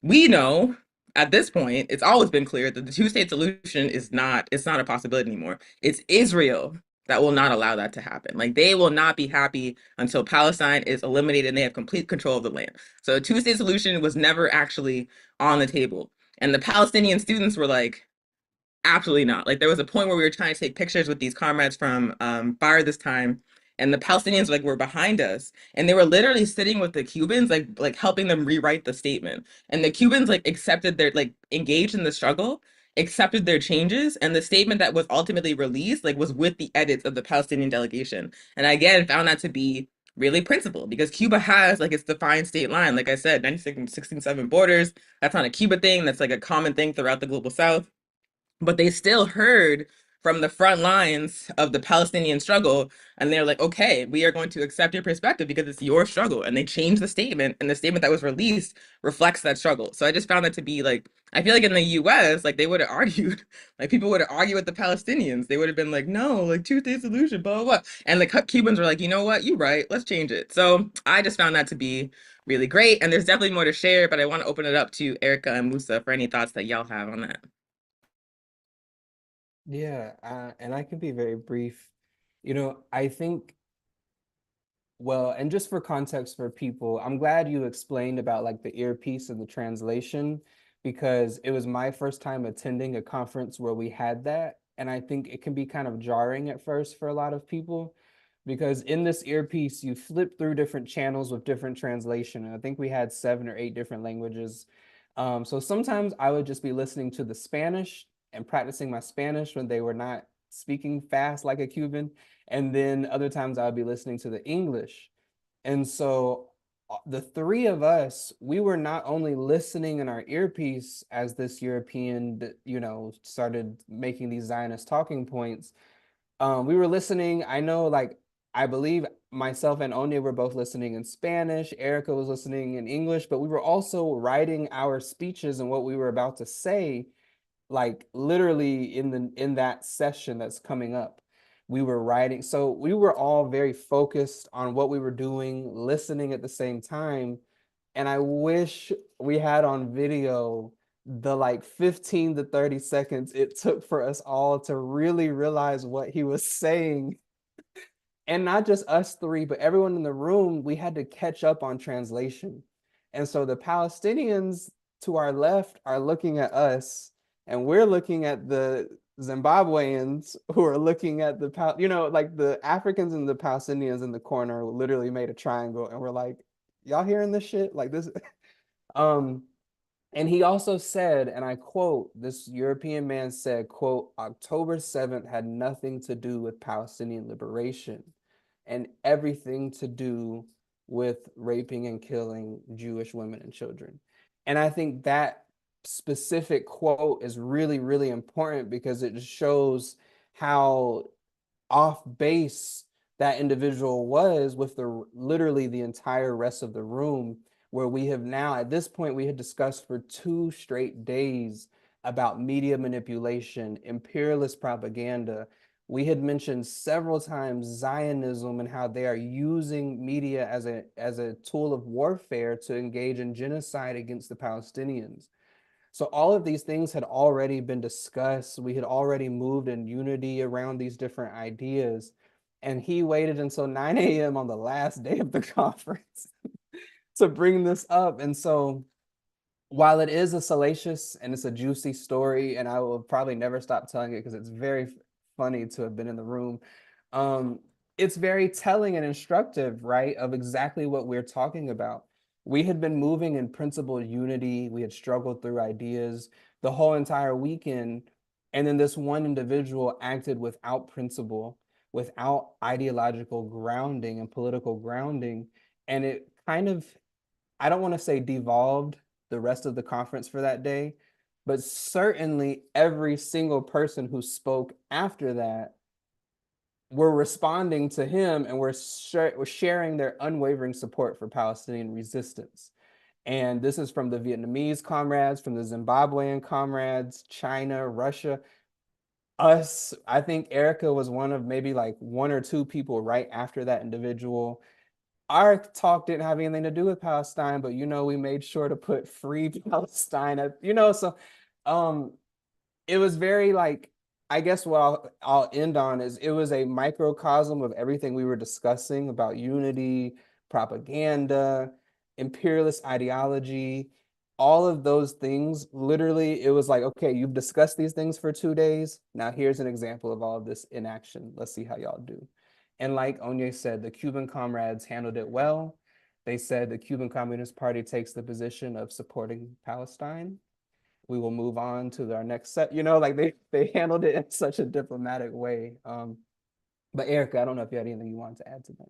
We know at this point, it's always been clear that the two-state solution is not, it's not a possibility anymore. It's Israel that will not allow that to happen. Like they will not be happy until Palestine is eliminated and they have complete control of the land. So a two-state solution was never actually on the table. And the Palestinian students were like, absolutely not. Like there was a point where we were trying to take pictures with these comrades from Fire this time, and the Palestinians like were behind us, and they were literally sitting with the Cubans, like helping them rewrite the statement. And the Cubans like accepted their like engaged in the struggle, accepted their changes, and the statement that was ultimately released like was with the edits of the Palestinian delegation. And I again found that to be really principled because Cuba has like its defined state line. Like I said, 1967 borders. That's not a Cuba thing. That's like a common thing throughout the global South, but they still heard from the front lines of the Palestinian struggle. And they're like, "Okay, we are going to accept your perspective because it's your struggle." And they changed the statement. And the statement that was released reflects that struggle. So I just found that to be like, I feel like in the US, like they would have argued, like people would have argued with the Palestinians. They would have been like, "No, like two-state solution, blah, blah, blah." And the Cubans were like, "You know what? You're right. Let's change it." So I just found that to be really great. And there's definitely more to share, but I want to open it up to Erica and Musa for any thoughts that y'all have on that. Yeah, and I can be very brief. I think, well, and just for context for people, I'm glad you explained about like the earpiece and the translation because it was my first time attending a conference where we had that. And I think it can be kind of jarring at first for a lot of people because in this earpiece, you flip through different channels with different translation. And I think we had 7 or 8 different languages. So sometimes I would just be listening to the Spanish and practicing my Spanish when they were not speaking fast like a Cuban. And then other times I would be listening to the English. And so the three of us, we were not only listening in our earpiece as this European, started making these Zionist talking points. We were listening. I know, like, I believe myself and Onya were both listening in Spanish. Erica was listening in English, but we were also writing our speeches and what we were about to say, like literally in that session that's coming up. We were writing. So we were all very focused on what we were doing, listening at the same time. And I wish we had on video the like 15 to 30 seconds it took for us all to really realize what he was saying. And not just us three, but everyone in the room, we had to catch up on translation. And so the Palestinians to our left are looking at us, and we're looking at the Zimbabweans who are looking at the, like the Africans and the Palestinians in the corner literally made a triangle, and we're like, y'all hearing this shit? Like this. Um, and he also said, and I quote, this European man said, quote, October 7th had nothing to do with Palestinian liberation and everything to do with raping and killing Jewish women and children. And I think that specific quote is really, really important because it shows how off base that individual was with literally the entire rest of the room, where we have now at this point we had discussed for 2 straight days about media manipulation, imperialist propaganda. We had mentioned several times Zionism and how they are using media as a tool of warfare to engage in genocide against the Palestinians. So all of these things had already been discussed. We had already moved in unity around these different ideas. And he waited until 9 a.m. on the last day of the conference to bring this up. And so while it is a salacious and it's a juicy story, and I will probably never stop telling it because it's very funny to have been in the room, um, it's very telling and instructive, right, of exactly what we're talking about. We had been moving in principled unity. We had struggled through ideas the whole entire weekend. And then this one individual acted without principle, without ideological grounding and political grounding. And it kind of, I don't want to say devolved the rest of the conference for that day, but certainly every single person who spoke after that were responding to him and were sharing their unwavering support for Palestinian resistance. And this is from the Vietnamese comrades, from the Zimbabwean comrades, China, Russia, us. I think Erica was one of maybe like one or two people right after that individual. Our talk didn't have anything to do with Palestine, but we made sure to put free Palestine at, so um it was very like, I guess what I'll end on is it was a microcosm of everything we were discussing about unity, propaganda, imperialist ideology, all of those things. Literally, it was like, okay, you've discussed these things for 2 days. Now here's an example of all of this in action. Let's see how y'all do. And like Onye said, the Cuban comrades handled it well. They said the Cuban Communist Party takes the position of supporting Palestine. We will move on to our next set. Like they handled it in such a diplomatic way. But Erica, I don't know if you had anything you wanted to add to that.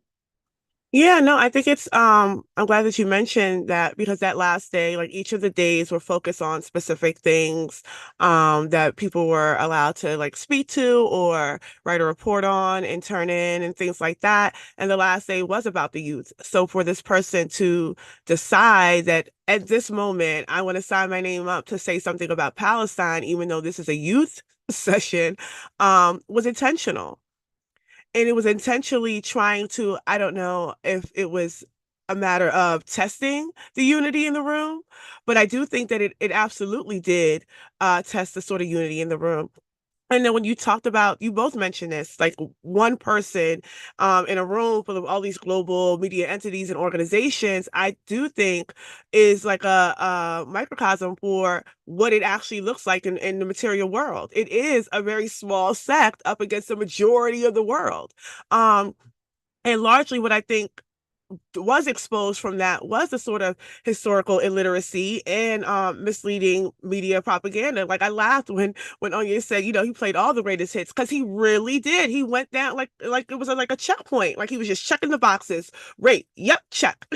Yeah, no, I think it's I'm glad that you mentioned that because that last day, like each of the days were focused on specific things that people were allowed to like speak to or write a report on and turn in and things like that. And the last day was about the youth. So for this person to decide that at this moment I want to sign my name up to say something about Palestine, even though this is a youth session, was intentional. And it was intentionally trying to, I don't know if it was a matter of testing the unity in the room, but I do think that it absolutely did test the sort of unity in the room. And then when you talked about, you both mentioned this, like one person in a room full of all these global media entities and organizations, I do think is like a microcosm for what it actually looks like in the material world. It is a very small sect up against the majority of the world. Um, and largely what I think was exposed from that was the sort of historical illiteracy and misleading media propaganda. Like I laughed when Onyé said, he played all the greatest hits because he really did. He went down like it was like a checkpoint. Like he was just checking the boxes. Right. Yep. Check.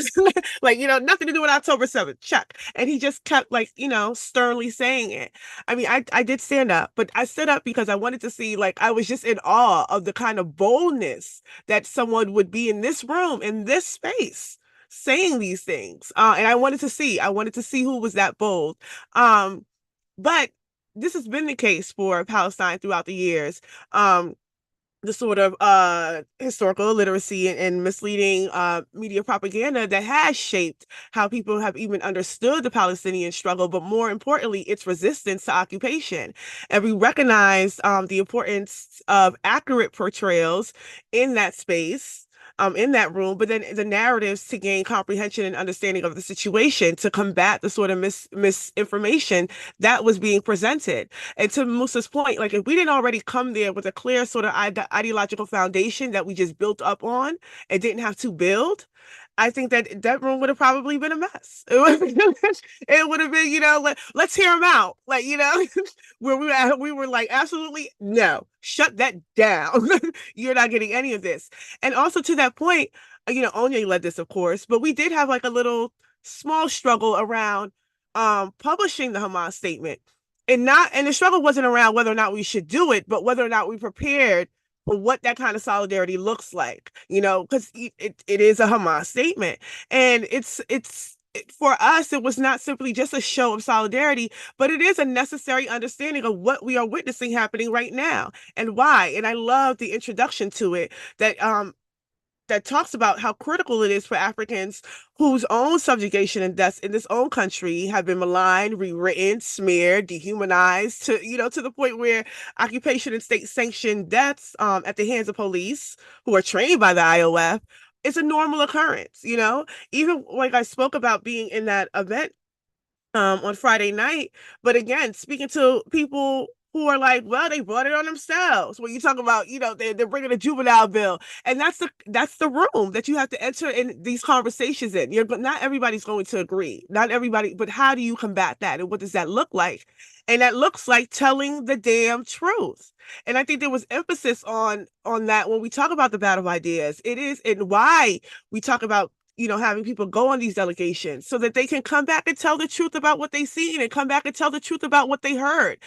Like, nothing to do with October 7th. Check. And he just kept like, sternly saying it. I mean, I did stand up, but I stood up because I wanted to see, like, I was just in awe of the kind of boldness that someone would be in this room, in this space, saying these things. And I wanted to see who was that bold. But this has been the case for Palestine throughout the years. Um, the sort of historical illiteracy and misleading media propaganda that has shaped how people have even understood the Palestinian struggle, but more importantly, its resistance to occupation. And we recognize the importance of accurate portrayals in that space. In that room, but then the narratives to gain comprehension and understanding of the situation to combat the sort of misinformation that was being presented. And to Musa's point, like if we didn't already come there with a clear sort of ideological foundation that we just built up on and didn't have to build, I think that that room would have probably been a mess. It would have been, let's hear him out. Like, where we were like, absolutely no, shut that down. You're not getting any of this. And also to that point, Onye led this, of course, but we did have like a little small struggle around publishing the Hamas statement. And the struggle wasn't around whether or not we should do it, but whether or not we prepared for what that kind of solidarity looks like, because it is a Hamas statement. And for us, it was not simply just a show of solidarity, but it is a necessary understanding of what we are witnessing happening right now and why. And I love the introduction to it that talks about how critical it is for Africans whose own subjugation and deaths in this own country have been maligned, rewritten, smeared, dehumanized to the point where occupation and state sanctioned deaths at the hands of police who are trained by the IOF is a normal occurrence. Even like I spoke about being in that event on Friday night. But again, speaking to people who are like, well, they brought it on themselves. When you talk about, they're bringing a juvenile bill, and that's the room that you have to enter in these conversations in. Not everybody's going to agree, not everybody, but how do you combat that, and what does that look like? And that looks like telling the damn truth. And I think there was emphasis on that when we talk about the battle of ideas. It is, and why we talk about having people go on these delegations so that they can come back and tell the truth about what they seen and come back and tell the truth about what they heard.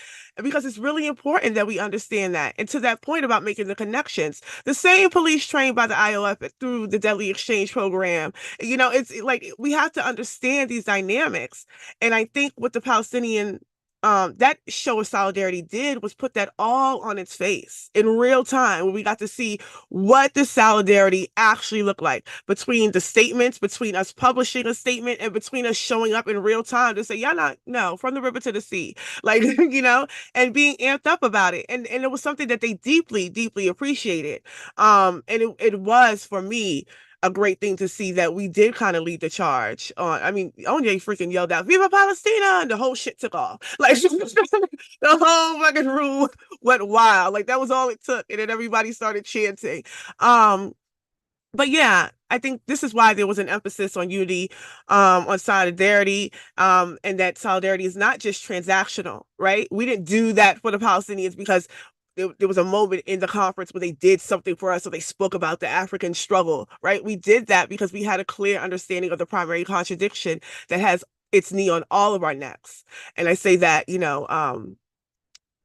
Because it's really important that we understand that. And to that point about making the connections, the same police trained by the IOF through the Deadly Exchange Program, it's like we have to understand these dynamics. And I think what the Palestinian that show of solidarity did was put that all on its face in real time when we got to see what the solidarity actually looked like between the statements, between us publishing a statement, and between us showing up in real time to say, yeah, not no, from the river to the sea, like and being amped up about it. And it was something that they deeply, deeply appreciated. And it was for me a great thing to see that we did kind of lead the charge on. I mean, Onye freaking yelled out, Viva Palestina! And the whole shit took off. Like the whole fucking room went wild. Like that was all it took. And then everybody started chanting. But yeah, I think this is why there was an emphasis on unity, on solidarity, and that solidarity is not just transactional, right? We didn't do that for the Palestinians because there was a moment in the conference where they did something for us, so they spoke about the African struggle, right? We did that because we had a clear understanding of the primary contradiction that has its knee on all of our necks. And I say that,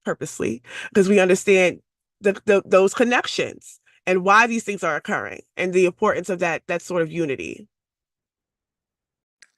purposely, because we understand those connections and why these things are occurring and the importance of that sort of unity.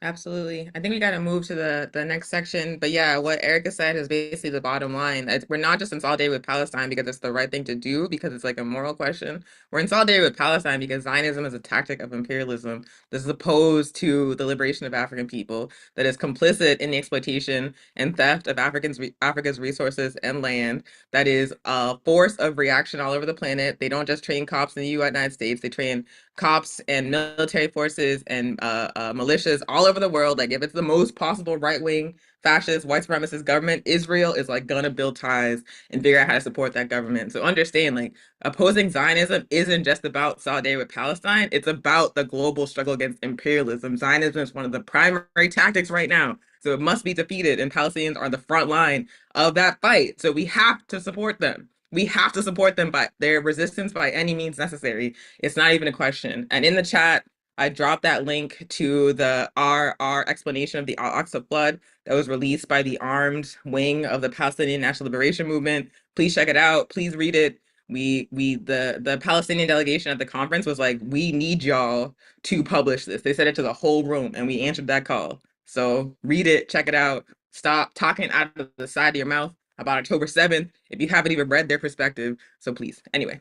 Absolutely. I think we got to move to the next section. But yeah, what Erica said is basically the bottom line. We're not just in solidarity with Palestine because it's the right thing to do, because it's like a moral question. We're in solidarity with Palestine because Zionism is a tactic of imperialism that is opposed to the liberation of African people, that is complicit in the exploitation and theft of Africa's resources and land, that is a force of reaction all over the planet. They don't just train cops in the United States, they train cops and military forces and militias all over the world. Like if it's the most possible right-wing fascist white supremacist government, Israel is like gonna build ties and figure out how to support that government. So understand, like, opposing Zionism isn't just about solidarity with Palestine, it's about the global struggle against imperialism. Zionism is one of the primary tactics right now, so it must be defeated, and Palestinians are on the front line of that fight. So we have to support them. We have to support them by their resistance by any means necessary. It's not even a question. And in the chat, I dropped that link to the our explanation of the Al-Aqsa flood that was released by the armed wing of the Palestinian National Liberation Movement. Please check it out. Please read it. The Palestinian delegation at the conference was like, we need y'all to publish this. They said it to the whole room, and we answered that call. So read it, check it out. Stop talking out of the side of your mouth about October 7th if you haven't even read their perspective. So please, anyway.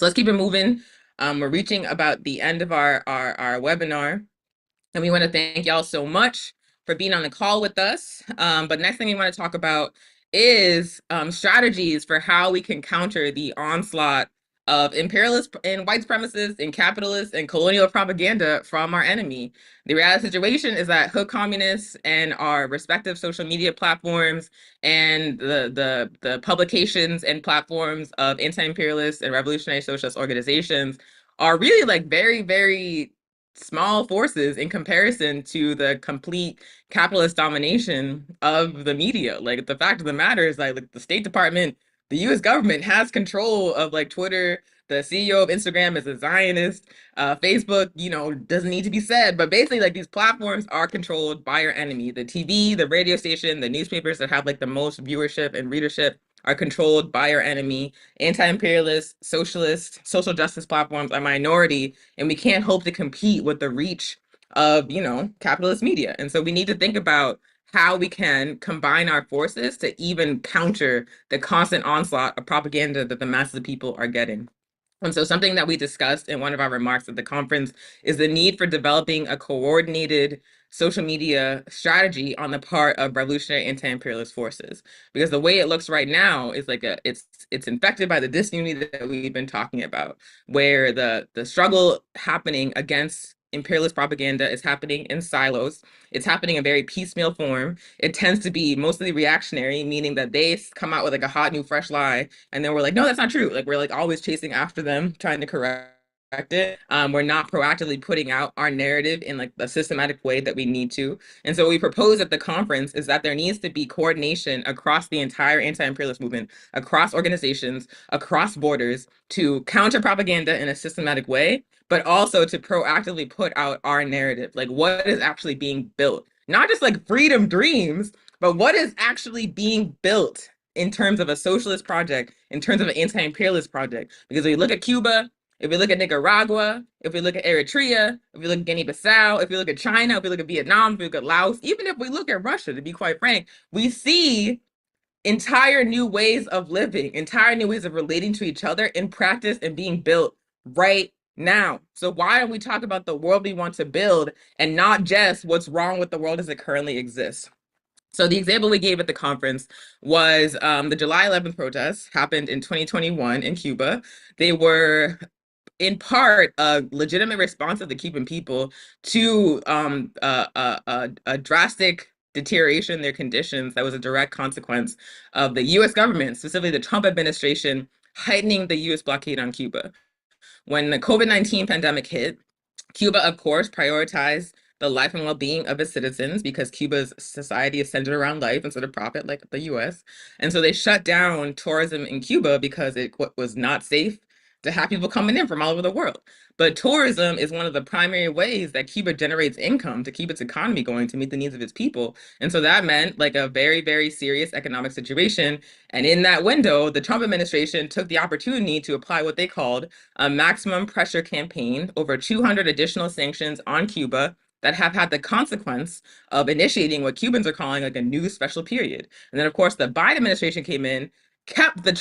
So let's keep it moving. We're reaching about the end of our webinar. And we want to thank y'all so much for being on the call with us. But next thing we want to talk about is strategies for how we can counter the onslaught of imperialist and white supremacists and capitalists and colonial propaganda from our enemy. The reality situation is that hood communists and our respective social media platforms and the publications and platforms of anti-imperialist and revolutionary socialist organizations are really like very, very small forces in comparison to the complete capitalist domination of the media. Like the fact of the matter is like the State Department, the US government has control of like Twitter. The CEO of Instagram is a Zionist. Facebook, doesn't need to be said, but basically like these platforms are controlled by our enemy. The TV, the radio station, the newspapers that have like the most viewership and readership are controlled by our enemy. Anti-imperialist, socialist, social justice platforms are minority, and we can't hope to compete with the reach of, capitalist media. And so we need to think about how we can combine our forces to even counter the constant onslaught of propaganda that the masses of people are getting. And so something that we discussed in one of our remarks at the conference is the need for developing a coordinated social media strategy on the part of revolutionary anti-imperialist forces. Because the way it looks right now is like it's infected by the disunity that we've been talking about, where the struggle happening against imperialist propaganda is happening in silos. It's happening in very piecemeal form. It tends to be mostly reactionary, meaning that they come out with like a hot new fresh lie, and then we're like, no, that's not true. Like we're like always chasing after them, trying to correct it. We're not proactively putting out our narrative in like the systematic way that we need to. And so what we propose at the conference is that there needs to be coordination across the entire anti-imperialist movement, across organizations, across borders, to counter propaganda in a systematic way, but also to proactively put out our narrative, like what is actually being built. Not just like freedom dreams, but what is actually being built in terms of a socialist project, in terms of an anti-imperialist project. Because if we look at Cuba, if we look at Nicaragua, if we look at Eritrea, if we look at Guinea-Bissau, if we look at China, if we look at Vietnam, if we look at Laos, even if we look at Russia, to be quite frank, we see entire new ways of living, entire new ways of relating to each other in practice and being built right now. So why don't we talk about the world we want to build and not just what's wrong with the world as it currently exists? So the example we gave at the conference was the July 11th protests happened in 2021 in Cuba. They were in part a legitimate response of the Cuban people to a drastic deterioration in their conditions that was a direct consequence of the US government, specifically the Trump administration, heightening the US blockade on Cuba. When the COVID-19 pandemic hit, Cuba, of course, prioritized the life and well-being of its citizens because Cuba's society is centered around life instead of profit, like the US. And so they shut down tourism in Cuba because it was not safe to have people coming in from all over the world. But tourism is one of the primary ways that Cuba generates income to keep its economy going, to meet the needs of its people. And so that meant like a very, very serious economic situation. And in that window, the Trump administration took the opportunity to apply what they called a maximum pressure campaign, over 200 additional sanctions on Cuba that have had the consequence of initiating what Cubans are calling like a new special period. And then, of course, the Biden administration came in, kept the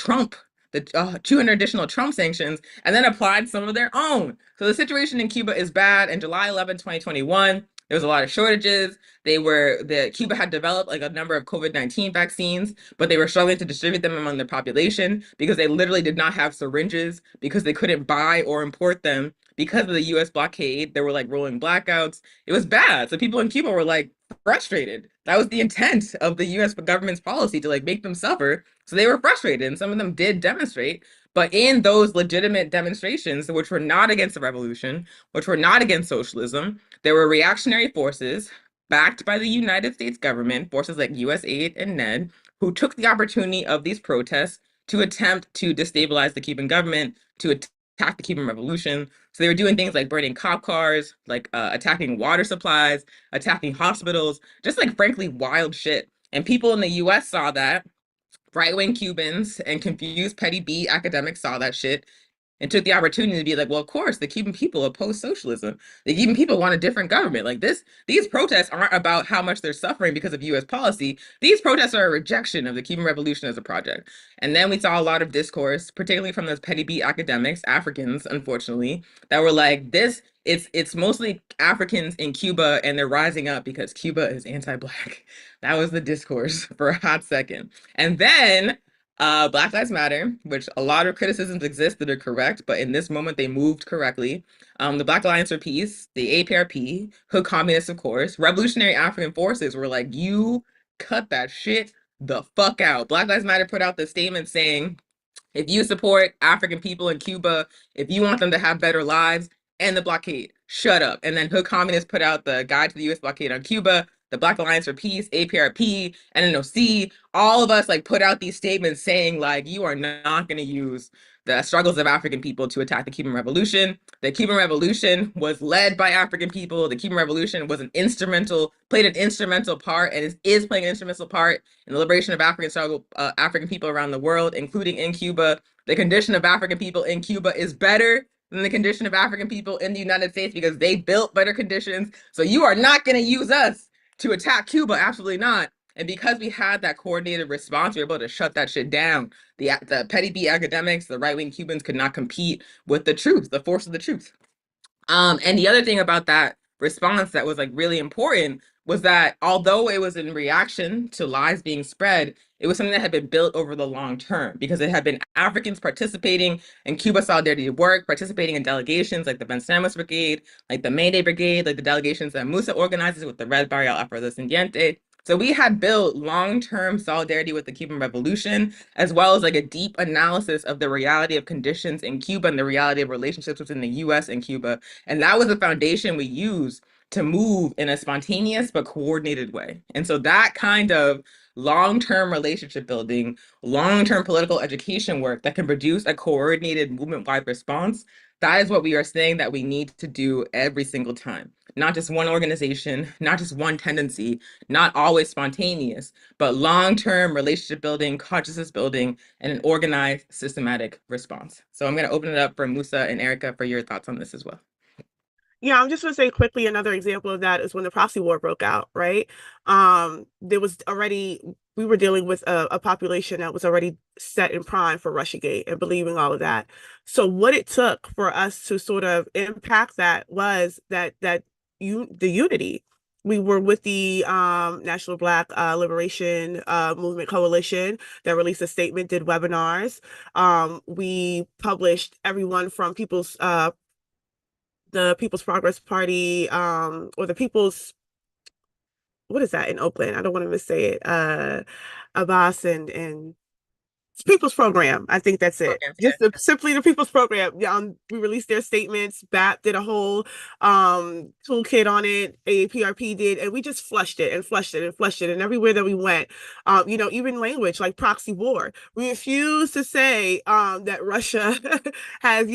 200 additional Trump sanctions, and then applied some of their own. So the situation in Cuba is bad. In July 11, 2021, there was a lot of shortages. Cuba had developed like a number of COVID-19 vaccines, but they were struggling to distribute them among the population because they literally did not have syringes, because they couldn't buy or import them because of the US blockade. There were like rolling blackouts. It was bad. So people in Cuba were like frustrated. That was the intent of the US government's policy, to like make them suffer. So they were frustrated, and some of them did demonstrate. But in those legitimate demonstrations, which were not against the revolution, which were not against socialism, there were reactionary forces backed by the United States government, forces like USAID and NED, who took the opportunity of these protests to attempt to destabilize the Cuban government, to attack the Cuban Revolution. So they were doing things like burning cop cars, like attacking water supplies, attacking hospitals, just like frankly wild shit. And people in the US saw that. Right-wing Cubans and confused petty B academics saw that shit. and took the opportunity to be like, well, of course, the Cuban people oppose socialism. The Cuban people want a different government. Like this, these protests aren't about how much they're suffering because of US policy. These protests are a rejection of the Cuban Revolution as a project. And then we saw a lot of discourse, particularly from those petty beat academics, Africans, unfortunately, that were like, this, it's mostly Africans in Cuba and they're rising up because Cuba is anti-Black. That was the discourse for a hot second. And then Black Lives Matter, which a lot of criticisms exist that are correct, but in this moment they moved correctly. The Black Alliance for Peace, the APRP, Hood Communists, of course, Revolutionary African Forces were like, you cut that shit the fuck out. Black Lives Matter put out the statement saying, if you support African people in Cuba, if you want them to have better lives, end the blockade. Shut up. And then Hood Communists put out the Guide to the U.S. Blockade on Cuba. The Black Alliance for Peace, APRP, NNOC, all of us like put out these statements saying like you are not going to use the struggles of African people to attack the Cuban Revolution. The Cuban Revolution was led by African people. The Cuban Revolution was played an instrumental part, and is playing an instrumental part in the liberation of African people around the world, including in Cuba. The condition of African people in Cuba is better than the condition of African people in the United States because they built better conditions. So you are not going to use us to attack Cuba, absolutely not. And because we had that coordinated response, we were able to shut that shit down. The petty B academics, the right-wing Cubans could not compete with the truth, the force of the truth. And the other thing about that response that was like really important was that although it was in reaction to lies being spread, it was something that had been built over the long term because it had been Africans participating in Cuba Solidarity work, participating in delegations like the Ben Samus Brigade, like the Mayday Brigade, like the delegations that Musa organizes with the Red Barrial Afrodescendiente. So we had built long-term solidarity with the Cuban Revolution, as well as like a deep analysis of the reality of conditions in Cuba and the reality of relationships between the US and Cuba. And that was the foundation we used to move in a spontaneous but coordinated way. And so that kind of long-term relationship building, long-term political education work that can produce a coordinated movement-wide response, that is what we are saying that we need to do every single time. Not just one organization, not just one tendency, not always spontaneous, but long-term relationship building, consciousness building, and an organized, systematic response. So I'm going to open it up for Musa and Erica for your thoughts on this as well. Yeah, I'm just going to say quickly, another example of that is when the proxy war broke out, right? There was already, we were dealing with a population that was already set in prime for Russiagate and believing all of that. So what it took for us to sort of impact that was the unity. We were with the National Black Liberation Movement Coalition that released a statement, did webinars. We published everyone from the People's Progress Party, or the People's, what is that in Oakland? I don't want to missay it. Abbas and People's Program. I think that's it. Just simply the People's Program. We released their statements. BAP did a whole toolkit on it. AAPRP did, and we just flushed it and flushed it and flushed it. And everywhere that we went, even language like proxy war, we refused to say that Russia has,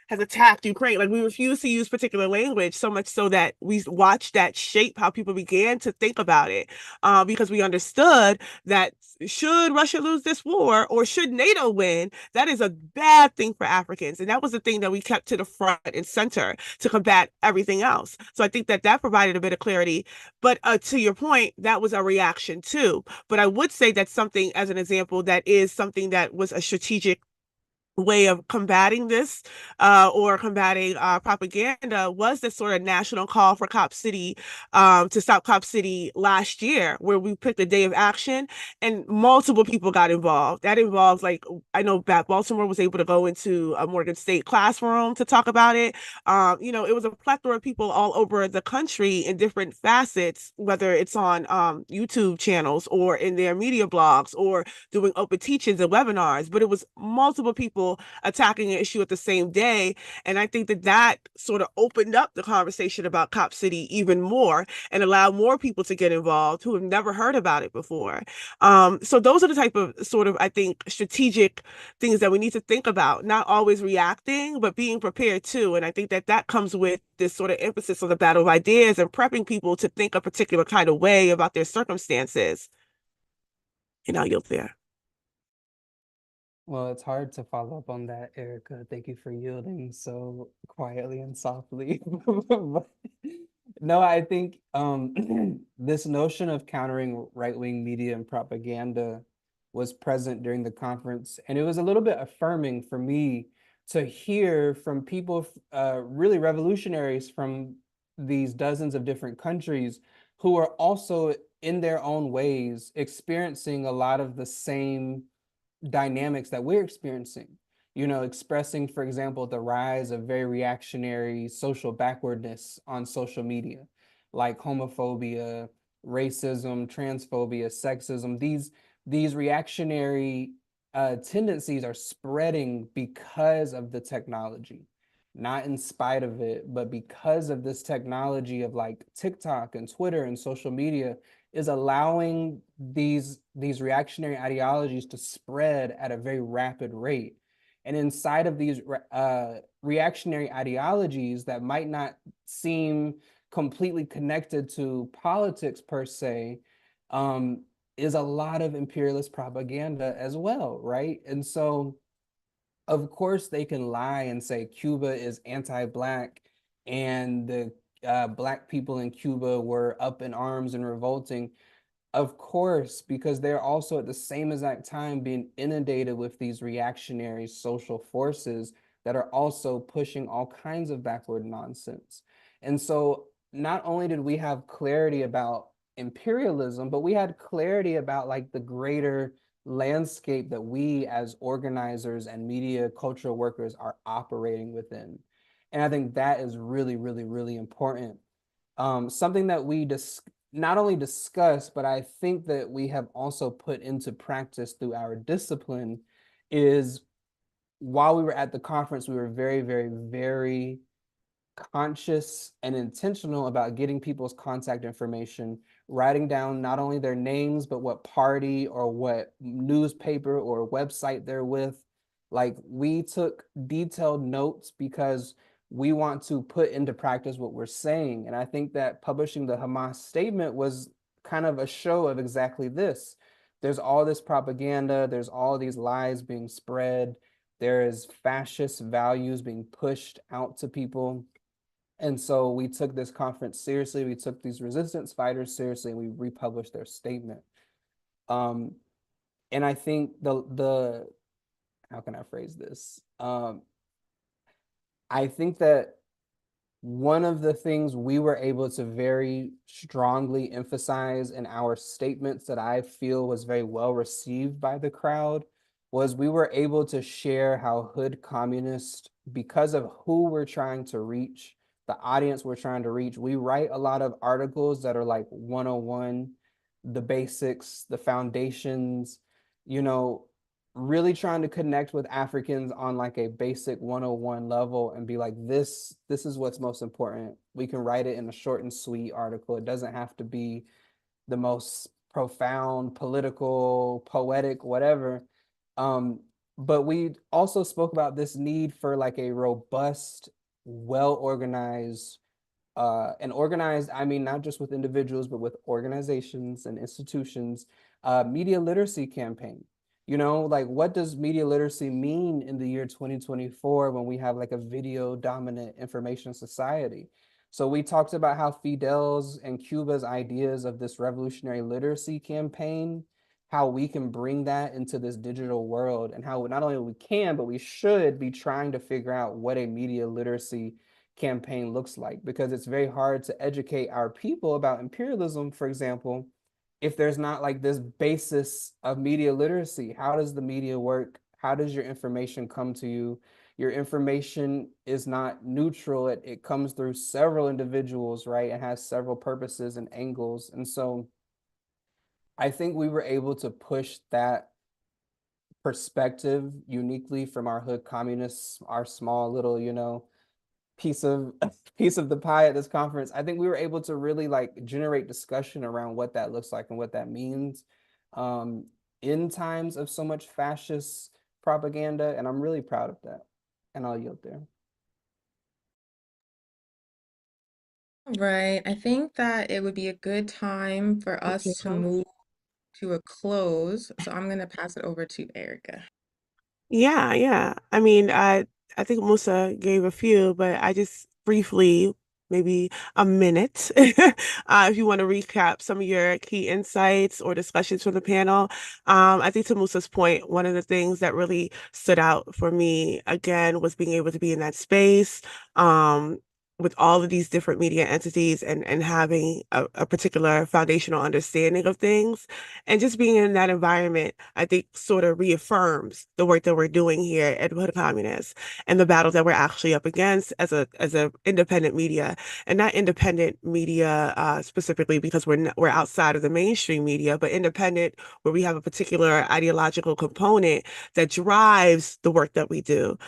has attacked Ukraine. Like we refuse to use particular language, so much so that we watched that shape how people began to think about it, because we understood that should Russia lose this war or should NATO win, that is a bad thing for Africans. And that was the thing that we kept to the front and center to combat everything else. So I think that provided a bit of clarity. But to your point, that was a reaction too. But I would say that something, as an example, that is something that was a strategic way of combating this or combating propaganda was this sort of national call for Cop City to stop Cop City last year, where we picked a day of action and multiple people got involved. That involves, like, I know Baltimore was able to go into a Morgan State classroom to talk about it. It was a plethora of people all over the country in different facets, whether it's on YouTube channels or in their media blogs or doing open teachings and webinars, but it was multiple people attacking an issue at the same day. And I think that sort of opened up the conversation about Cop City even more and allowed more people to get involved who have never heard about it before. So those are the type of sort of, I think, strategic things that we need to think about, not always reacting, but being prepared too. And I think that comes with this sort of emphasis on the battle of ideas and prepping people to think a particular kind of way about their circumstances. And I'll yield there. Well, it's hard to follow up on that, Erica. Thank you for yielding so quietly and softly. But no, I think this notion of countering right-wing media and propaganda was present during the conference, and it was a little bit affirming for me to hear from people, really revolutionaries from these dozens of different countries who are also in their own ways experiencing a lot of the same dynamics that we're experiencing. You know, expressing, for example, the rise of very reactionary social backwardness on social media, like homophobia, racism, transphobia, sexism. These reactionary tendencies are spreading because of the technology, not in spite of it, but because of this technology of like TikTok and Twitter and social media is allowing these reactionary ideologies to spread at a very rapid rate. And inside of these reactionary ideologies that might not seem completely connected to politics per se, is a lot of imperialist propaganda as well, right? And so, of course, they can lie and say Cuba is anti-Black and the Black people in Cuba were up in arms and revolting. Of course, because they're also at the same exact time being inundated with these reactionary social forces that are also pushing all kinds of backward nonsense. And so not only did we have clarity about imperialism, but we had clarity about like the greater landscape that we as organizers and media cultural workers are operating within. And I think that is really, really, really important. Something that we not only discuss, but I think that we have also put into practice through our discipline is while we were at the conference, we were very, very, very conscious and intentional about getting people's contact information, writing down not only their names, but what party or what newspaper or website they're with. Like we took detailed notes because we want to put into practice what we're saying. And I think that publishing the Hamas statement was kind of a show of exactly this. There's all this propaganda, there's all these lies being spread, there is fascist values being pushed out to people. And so we took this conference seriously. We took these resistance fighters seriously, and we republished their statement. Um, and I think the how can I phrase this? I think that one of the things we were able to very strongly emphasize in our statements that I feel was very well received by the crowd was we were able to share how hood communists, because of who we're trying to reach, the audience we're trying to reach, we write a lot of articles that are like 101, the basics, the foundations, you know, really trying to connect with Africans on like a basic 101 level and be like, this is what's most important. We can write it in a short and sweet article. It doesn't have to be the most profound, political, poetic, whatever. But we also spoke about this need for like a robust, well-organized, and organized, I mean, not just with individuals, but with organizations and institutions, media literacy campaign. You know, like what does media literacy mean in the year 2024 when we have like a video dominant information society? So we talked about how Fidel's and Cuba's ideas of this revolutionary literacy campaign, how we can bring that into this digital world and how not only we can, but we should be trying to figure out what a media literacy campaign looks like, because it's very hard to educate our people about imperialism, for example, if there's not like this basis of media literacy. How does the media work? How does your information come to you? Your information is not neutral. It comes through several individuals, right? It has several purposes and angles. And so I think we were able to push that perspective uniquely from our hood communists, our small little, you know, piece of piece of the pie at this conference. I think we were able to really like generate discussion around what that looks like and what that means um, in times of so much fascist propaganda, and I'm really proud of that. And I'll yield there. Right. I think that it would be a good time for Thank us to you. move to a close. So I'm going to pass it over to Erica. Yeah. I mean, I think Musa gave a few, but I just briefly, maybe a minute, if you want to recap some of your key insights or discussions from the panel. I think to Musa's point, one of the things that really stood out for me again was being able to be in that space. With all of these different media entities and having a particular foundational understanding of things and just being in that environment, I think sort of reaffirms the work that we're doing here at Hood Communists and the battle that we're actually up against as a independent media, and not independent media specifically because we're outside of the mainstream media, but independent where we have a particular ideological component that drives the work that we do.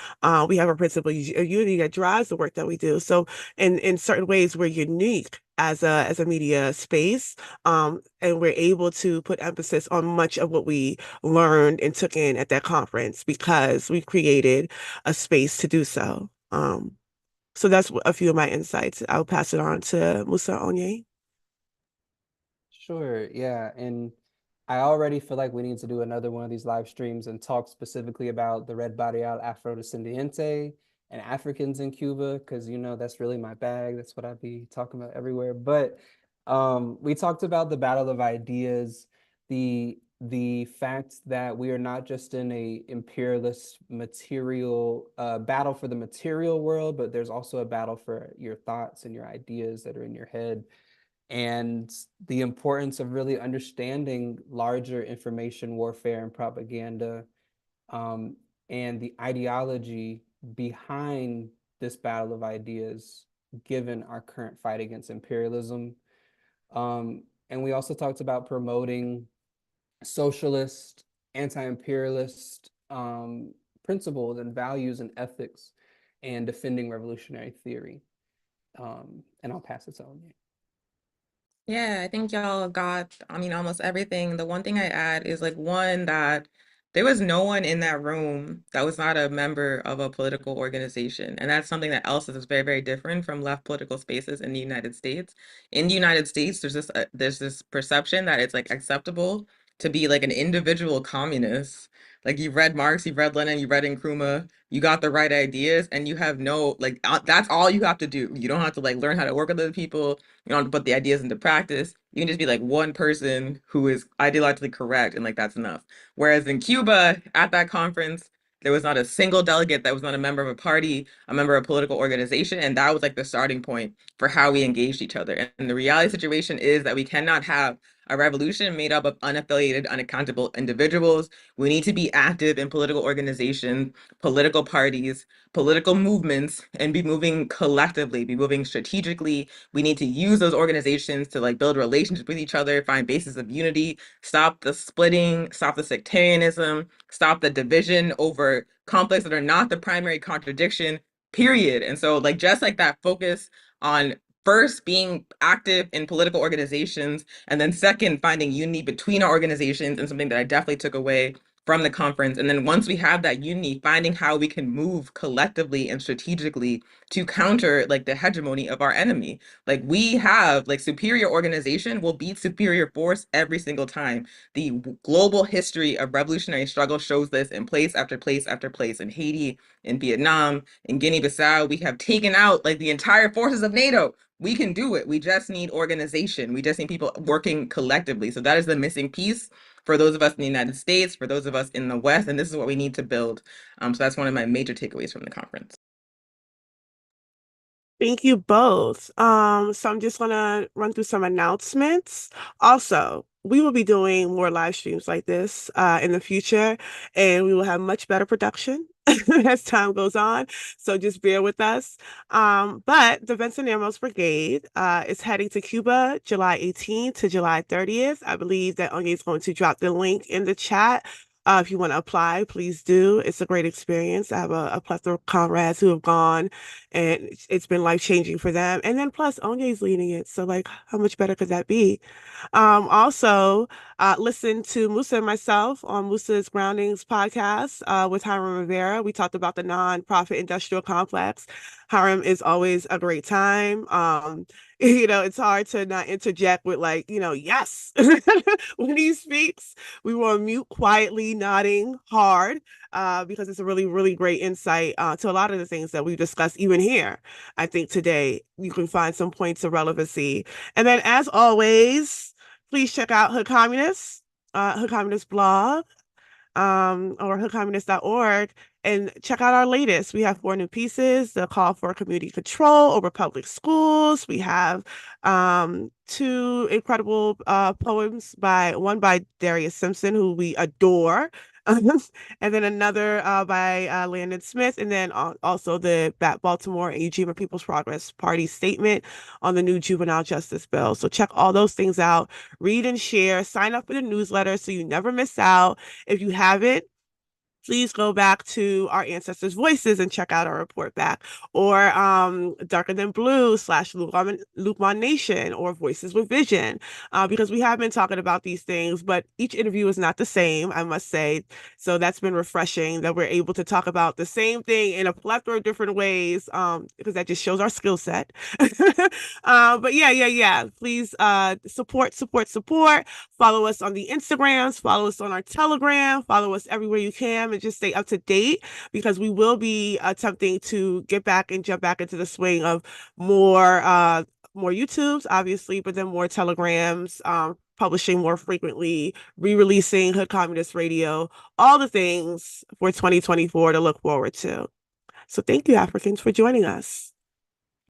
We have a principle of unity that drives the work that we do. So in certain ways, we're unique as a media space, and we're able to put emphasis on much of what we learned and took in at that conference because we created a space to do so. So that's a few of my insights. I'll pass it on to Musa Onye. Sure, yeah. And I already feel like we need to do another one of these live streams and talk specifically about the red body out Afrodescendiente and Africans in Cuba, because that's really my bag. That's what I'd be talking about everywhere. But we talked about the battle of ideas, the fact that we are not just in a imperialist material battle for the material world, but there's also a battle for your thoughts and your ideas that are in your head, and the importance of really understanding larger information warfare and propaganda, um, and the ideology behind this battle of ideas, given our current fight against imperialism. And we also talked about promoting socialist, anti-imperialist principles and values and ethics, and defending revolutionary theory. And I'll pass it on you. Yeah, I think y'all got, I mean, almost everything. The one thing I add is like one that there was no one in that room that was not a member of a political organization. And that's something that else is very, very different from left political spaces in the United States. In the United States, there's this perception that it's like acceptable to be like an individual communist. Like you've read Marx, you've read Lenin, you've read Nkrumah, you got the right ideas, and you have no like that's all you have to do. You don't have to like learn how to work with other people. You don't have to put the ideas into practice. You can just be like one person who is ideologically correct, and like that's enough. Whereas in Cuba, at that conference, there was not a single delegate that was not a member of a party, a member of a political organization, and that was like the starting point for how we engaged each other. And the reality situation is that we cannot have a revolution made up of unaffiliated, unaccountable individuals. We need to be active in political organizations, political parties, political movements, and be moving collectively, be moving strategically. We need to use those organizations to like build relationships with each other, find bases of unity, stop the splitting, stop the sectarianism, stop the division over conflicts that are not the primary contradiction, period. And so like just like that focus on first being active in political organizations, and then second finding unity between our organizations, and something that I definitely took away from the conference. And then once we have that unity, finding how we can move collectively and strategically to counter like the hegemony of our enemy. Like we have like superior organization will beat superior force every single time. The global history of revolutionary struggle shows this in place after place after place. In Haiti, in Vietnam, in Guinea-Bissau, we have taken out like the entire forces of NATO. We can do it. We just need organization. We just need people working collectively. So that is the missing piece for those of us in the United States, for those of us in the West, and this is what we need to build. So that's one of my major takeaways from the conference. Thank you both. So I'm just gonna run through some announcements. Also, we will be doing more live streams like this in the future, and we will have much better production as time goes on. So just bear with us. But the Benson Ramos Brigade is heading to Cuba July 18th to July 30th. I believe that Anya is going to drop the link in the chat. If you want to apply, please do. It's a great experience. I have a plethora of comrades who have gone, and it's been life-changing for them. And then plus, Onye's leading it. So, like, how much better could that be? Also, listen to Musa and myself on Musa's Groundings podcast with Hiram Rivera. We talked about the nonprofit industrial complex. Hiram is always a great time. It's hard to not interject with like, yes, when he speaks. We will mute quietly, nodding hard, because it's a really, really great insight to a lot of the things that we discussed even here. I think today you can find some points of relevancy. And then as always, please check out Hood Communist blog, or hoodcommunist.org, and check out our latest. We have 4 new pieces: the call for community control over public schools. We have 2 incredible poems, one by Darius Simpson, who we adore. And then another by Landon Smith, and then also the Baltimore and Eugene People's Progress Party statement on the new juvenile justice bill. So check all those things out, read and share, sign up for the newsletter so you never miss out. If you haven't, please go back to our ancestors' voices and check out our report back, or Darker Than Blue / Lukman Nation, or Voices with Vision, because we have been talking about these things, but each interview is not the same, I must say. So that's been refreshing that we're able to talk about the same thing in a plethora of different ways, because that just shows our skill set. But yeah. Please support. Follow us on the Instagrams, follow us on our Telegram, follow us everywhere you can, and just stay up to date, because we will be attempting to get back and jump back into the swing of more YouTubes, obviously, but then more Telegrams, publishing more frequently, re-releasing Hood Communist Radio, all the things for 2024 to look forward to. So thank you, Africans, for joining us.